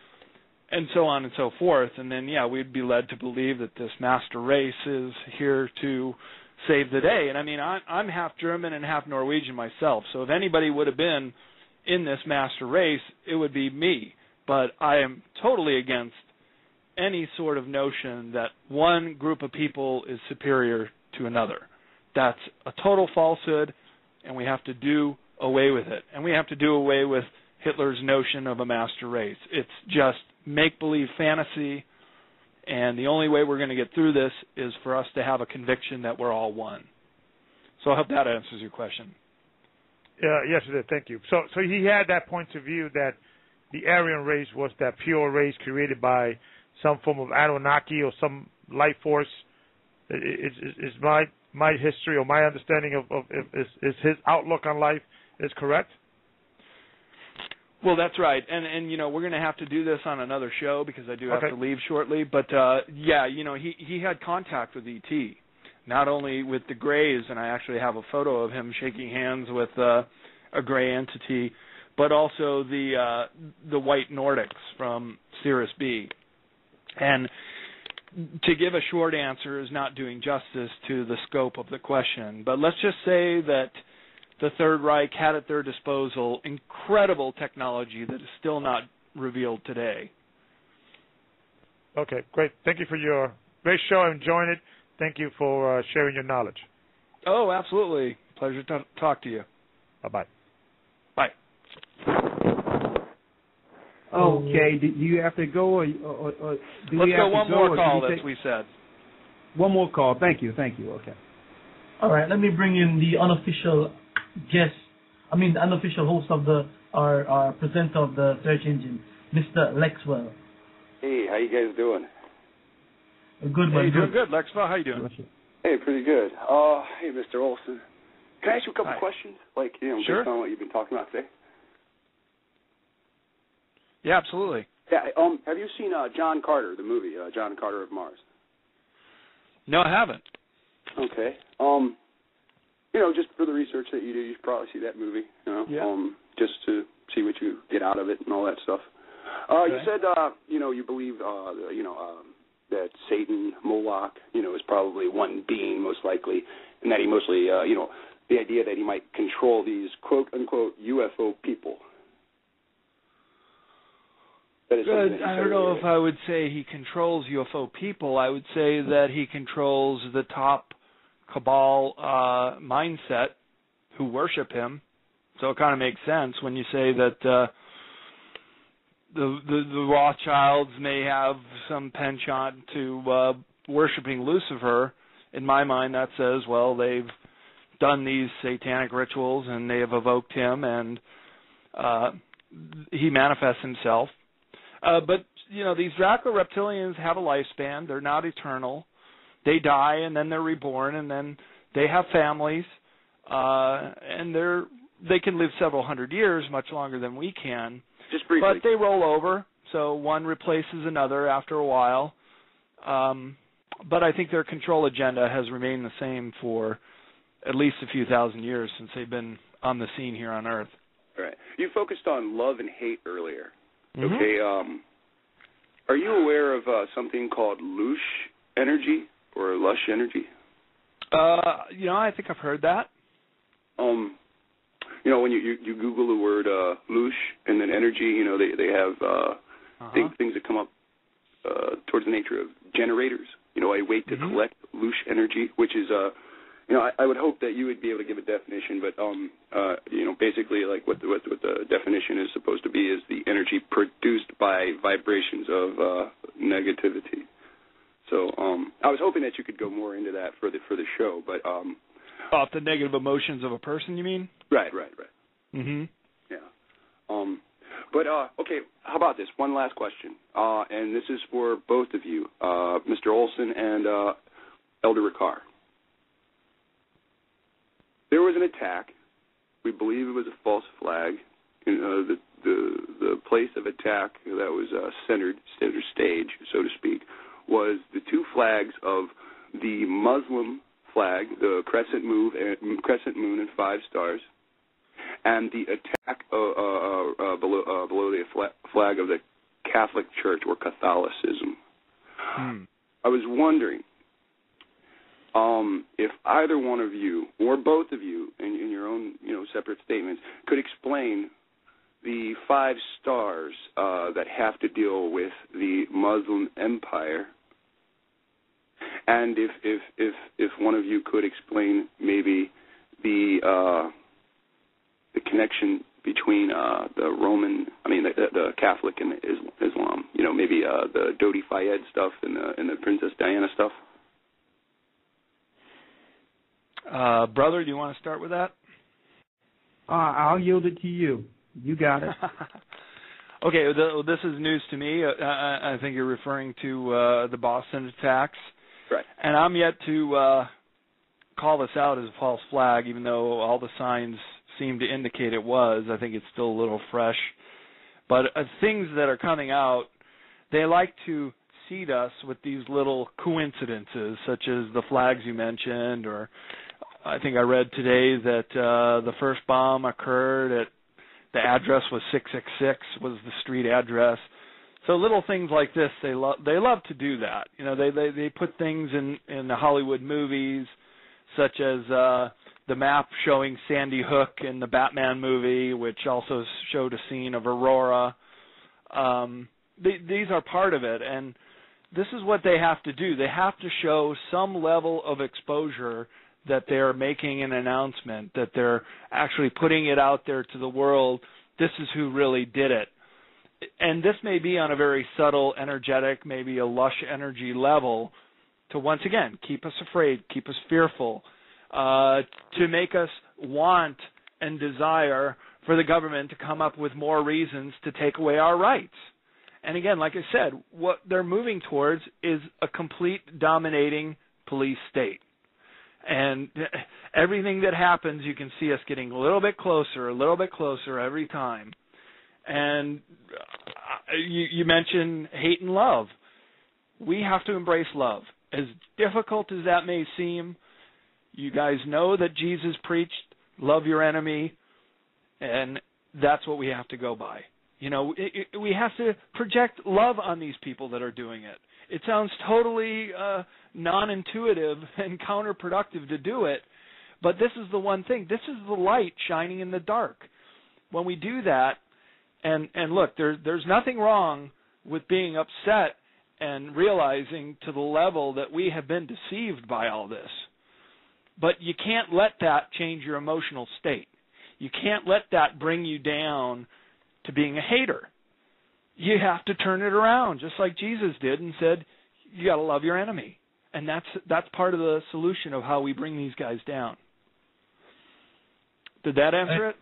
so on and so forth. And then, we'd be led to believe that this master race is here to save the day. And I mean, I'm half German and half Norwegian myself. So if anybody would have been in this master race, it would be me. But I am totally against any sort of notion that one group of people is superior to another. That's a total falsehood, and we have to do away with it. And we have to do away with Hitler's notion of a master race. It's just make-believe fantasy, and the only way we're going to get through this is for us to have a conviction that we're all one. So I hope that answers your question. Yes, it did. Thank you. So he had that point of view that the Aryan race was that pure race created by some form of Anunnaki or some life force. Is my history or my understanding of is his outlook on life is correct? Well, that's right, and we're going to have to do this on another show because I do have to leave shortly. But he had contact with ET, not only with the Greys, and I actually have a photo of him shaking hands with a Grey entity, but also the White Nordics from Sirius B. And to give a short answer is not doing justice to the scope of the question, but let's just say that the Third Reich had at their disposal incredible technology that is still not revealed today. Okay, great. Thank you for your great show. I'm enjoying it. Thank you for sharing your knowledge. Oh, absolutely. Pleasure to talk to you. Bye-bye. Bye. Okay, do you have to go, or do Let's we have go to one go, more or call, should we as we said. One more call. Thank you. Okay. All right, let me bring in the unofficial guest. I mean, the unofficial host of our presenter of the search engine, Mr. Lexwell. Hey, how you guys doing? Good Hey, one. doing good. Lexwell, how you doing? Hey, pretty good. Hey, Mr. Olson. Can I ask you a couple questions? Like, Sure. based on what you've been talking about today? Yeah, absolutely. Yeah, have you seen John Carter, the movie, John Carter of Mars? No, I haven't. Okay. Just for the research that you do, you should probably see that movie, just to see what you get out of it and all that stuff. Okay. You said, you believe, that Satan, Moloch, is probably one being most likely, and that he mostly, the idea that he might control these quote-unquote UFO people. That is something that you I said don't know earlier. if I would say he controls UFO people. I would say that he controls the top cabal mindset who worship him. So it kind of makes sense when you say that the Rothschilds may have some penchant to worshiping Lucifer. In my mind, that says, well, they've done these satanic rituals and they have evoked him, and he manifests himself. But, these Dracula reptilians have a lifespan. They're not eternal. They die, and then they're reborn, and then they have families, and they can live several hundred years, much longer than we can. Just briefly. But they roll over, so one replaces another after a while. But I think their control agenda has remained the same for at least a few thousand years since they've been on the scene here on Earth. Right. You focused on love and hate earlier. Mm-hmm. Okay. Are you aware of something called lush energy or lush energy? I think I've heard that. When you Google the word lush and then energy, they have things that come up towards the nature of generators. A way to collect lush energy, which is I would hope that you would be able to give a definition, but basically, like what the definition is supposed to be is the energy produced by vibrations of negativity. So I was hoping that you could go more into that for the show, but off the negative emotions of a person, you mean? Right. Mm-hmm. Yeah. But okay, how about this? One last question, and this is for both of you, Mr. Olson and Elder Ricard. There was an attack. We believe it was a false flag. The place of attack that was center stage, so to speak, was the two flags of the Muslim flag, the crescent moon and 5 stars, and the attack below the flag of the Catholic Church or Catholicism. I was wondering if either one of you or both of you, in your own separate statements, could explain the 5 stars that have to deal with the Muslim Empire, and if one of you could explain maybe the connection between the Catholic and Islam, maybe the Dodi Fayed stuff and the Princess Diana stuff. Brother, do you want to start with that? I'll yield it to you. You got it. Okay, this is news to me. I think you're referring to the Boston attacks. Right. And I'm yet to call this out as a false flag, even though all the signs seem to indicate it was. I think it's still a little fresh. But things that are coming out, they like to seed us with these little coincidences, such as the flags you mentioned, or I think I read today that the first bomb occurred at the address was 666 was the street address. So little things like this, they love to do that. They put things in the Hollywood movies, such as the map showing Sandy Hook in the Batman movie, which also showed a scene of Aurora. These are part of it, and this is what they have to do. They have to show some level of exposure that they're making an announcement, that they're actually putting it out there to the world. This is who really did it. And this may be on a very subtle, energetic, maybe a lush energy level to, once again, keep us afraid, keep us fearful, to make us want and desire for the government to come up with more reasons to take away our rights. And again, like I said, what they're moving towards is a complete dominating police state. And everything that happens, you can see us getting a little bit closer every time. And you mentioned hate and love. We have to embrace love. As difficult as that may seem, you guys know that Jesus preached, love your enemy, and that's what we have to go by. You know, we have to project love on these people that are doing it. It sounds totally non-intuitive and counterproductive to do it, but this is the one thing. This is the light shining in the dark. When we do that, and look, there's nothing wrong with being upset and realizing to the level that we have been deceived by all this. But you can't let that change your emotional state. You can't let that bring you down to being a hater. You have to turn it around, just like Jesus did and said, you got to love your enemy. And that's part of the solution of how we bring these guys down. Did that answer it?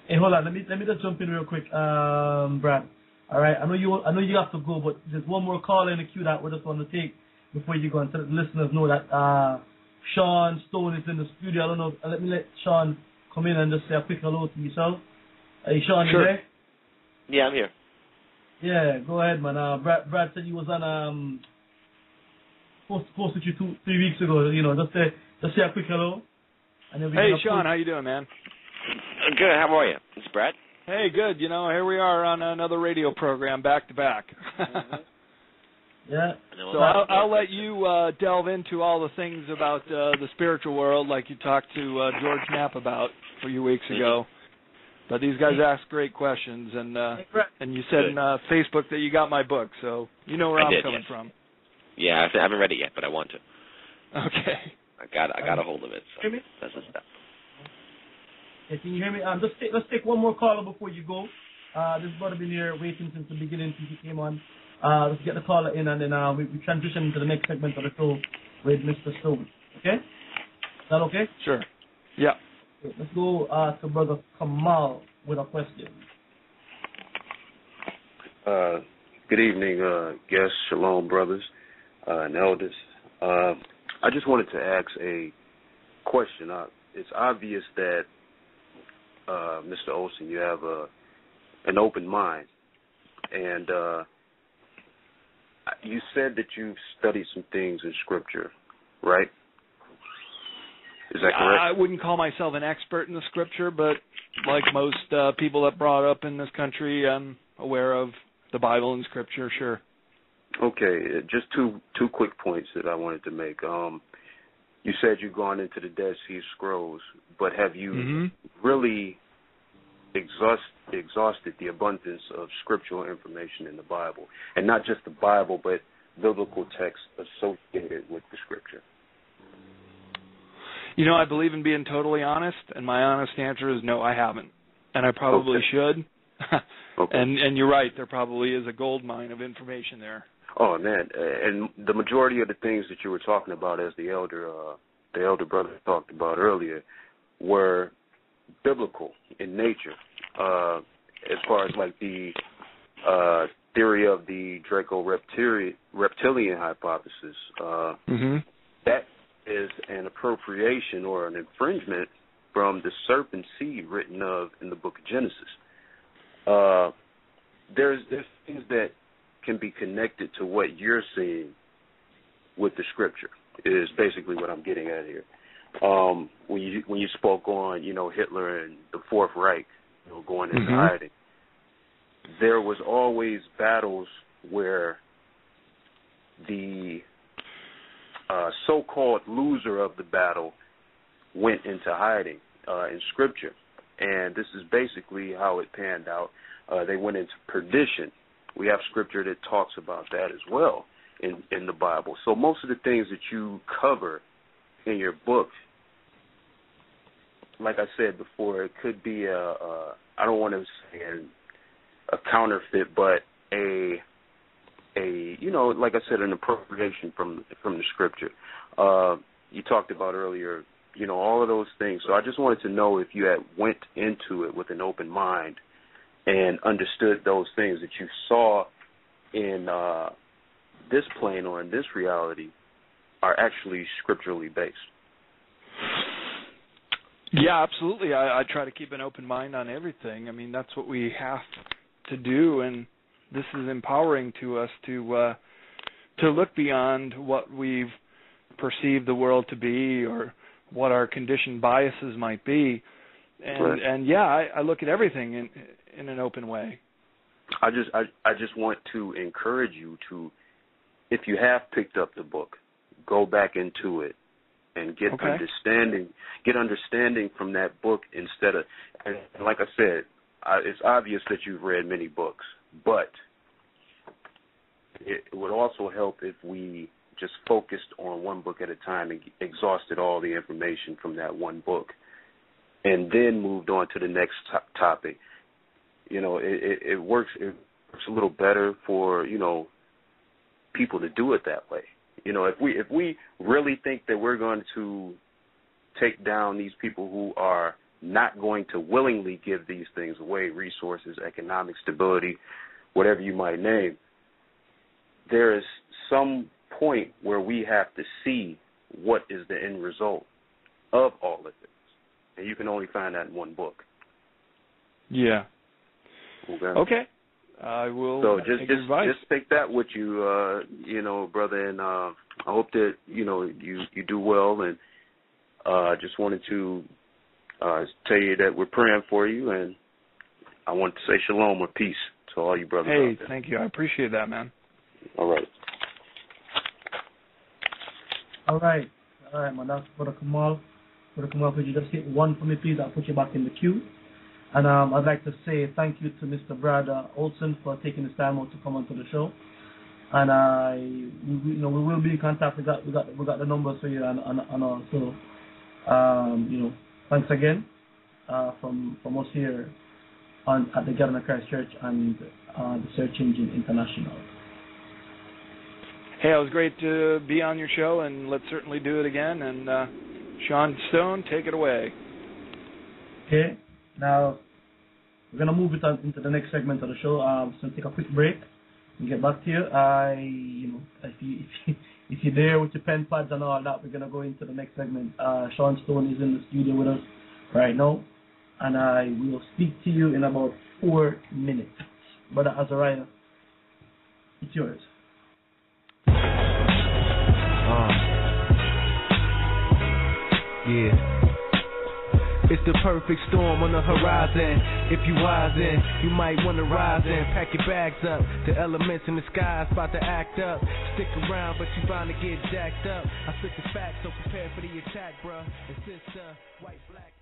Hey, hold on. Let me just jump in real quick, Brad. All right. I know you have to go, but there's one more call in the queue that we just want to take before you go and let the listeners know that Sean Stone is in the studio. I don't know. Let me let Sean come in and just say a quick hello to yourself. Hey, Sean, sure. You there? Yeah, I'm here. Yeah, go ahead, man. Brad said you was on posted you 3 weeks ago. You know, just say a quick hello. And then hey, Sean, how you doing, man? Good. How are you? It's Brad. Hey, good. You know, here we are on another radio program back to back. Yeah. So I'll let you delve into all the things about the spiritual world, like you talked to George Knapp about a few weeks ago. But these guys ask great questions, and you said in Facebook that you got my book, so you know where I'm coming from. Yeah, I haven't read it yet, but I want to. Okay. I got a hold of it. So hear me? That's the step. Yeah, can you hear me? Let's take one more caller before you go. This brother been here waiting since the beginning since he came on. Let's get the caller in, and then we transition into the next segment of the show with Mr. Stone. Okay? Is that okay? Sure. Yeah. Okay, let's go to Brother Kamal with a question. Good evening, guests, shalom, brothers and elders. I just wanted to ask a question. It's obvious that, Mr. Olson, you have an open mind, and you said that you've studied some things in Scripture, right? Is that correct? I wouldn't call myself an expert in the Scripture, but like most people that brought up in this country, I'm aware of the Bible and Scripture, sure. Okay, just two quick points that I wanted to make. You said you've gone into the Dead Sea Scrolls, but have you really exhausted the abundance of scriptural information in the Bible? And not just the Bible, but biblical texts associated with the Scripture? You know, I believe in being totally honest, and my honest answer is no, I haven't. And I probably should. Okay. And you're right, there probably is a gold mine of information there. Oh, man. And the majority of the things that you were talking about, as the elder brother talked about earlier, were biblical in nature. As far as like the theory of the Draco-Reptilian hypothesis, that is an appropriation or an infringement from the serpent seed written of in the book of Genesis. There's things that can be connected to what you're seeing with the Scripture, is basically what I'm getting at here. When you spoke on, Hitler and the Fourth Reich, going into hiding, there was always battles where the so-called loser of the battle went into hiding in Scripture. And this is basically how it panned out. They went into perdition. We have Scripture that talks about that as well in the Bible. So most of the things that you cover in your book, like I said before, it could be I don't want to say a counterfeit, but a like I said, an appropriation from the Scripture. You talked about earlier, all of those things. So I just wanted to know if you had went into it with an open mind and understood those things that you saw in this plane or in this reality are actually scripturally based. Yeah, absolutely. I try to keep an open mind on everything. I mean, that's what we have to do, and this is empowering to us to look beyond what we've perceived the world to be or what our conditioned biases might be. And yeah, I look at everything in an open way. I just want to encourage you to, if you have picked up the book, go back into it and get understanding from that book instead of, and like I said, it's obvious that you've read many books, but it would also help if we just focused on one book at a time and exhausted all the information from that one book and then moved on to the next topic. It works a little better for, people to do it that way. If we really think that we're going to take down these people who are not going to willingly give these things away, resources, economic stability, whatever you might name, there is some point where we have to see what is the end result of all of this. And you can only find that in one book. Yeah. Okay. I will. So just take that with you, brother, and I hope that you do well. And just wanted to tell you that we're praying for you, and I want to say shalom or peace to all you brothers. Hey, thank you. I appreciate that, man. All right. All right, man. That's Brother Kamal. Brother Kamal, could you just hit one for me, please? I'll put you back in the queue. And I'd like to say thank you to Mr. Brad Olson for taking his time out to come onto the show. And we will be in contact. We got the numbers for you, and also, thanks again from us here at the Gathering of Christ Church and the Search Engine International. Hey, it was great to be on your show, and let's certainly do it again. And Sean Stone, take it away. Okay. Now, we're going to move it on into the next segment of the show. So take a quick break and get back to you. If you're there with your pen pads and all that, we're going to go into the next segment. Sean Stone is in the studio with us right now, and I will speak to you in about 4 minutes. Brother Azariah, it's yours. Yeah. It's the perfect storm on the horizon. If you wise in, you might want to rise in. Pack your bags up. The elements in the sky's about to act up. Stick around, but you bound to get jacked up. I spit the facts, so prepare for the attack, bruh. It's this white, black.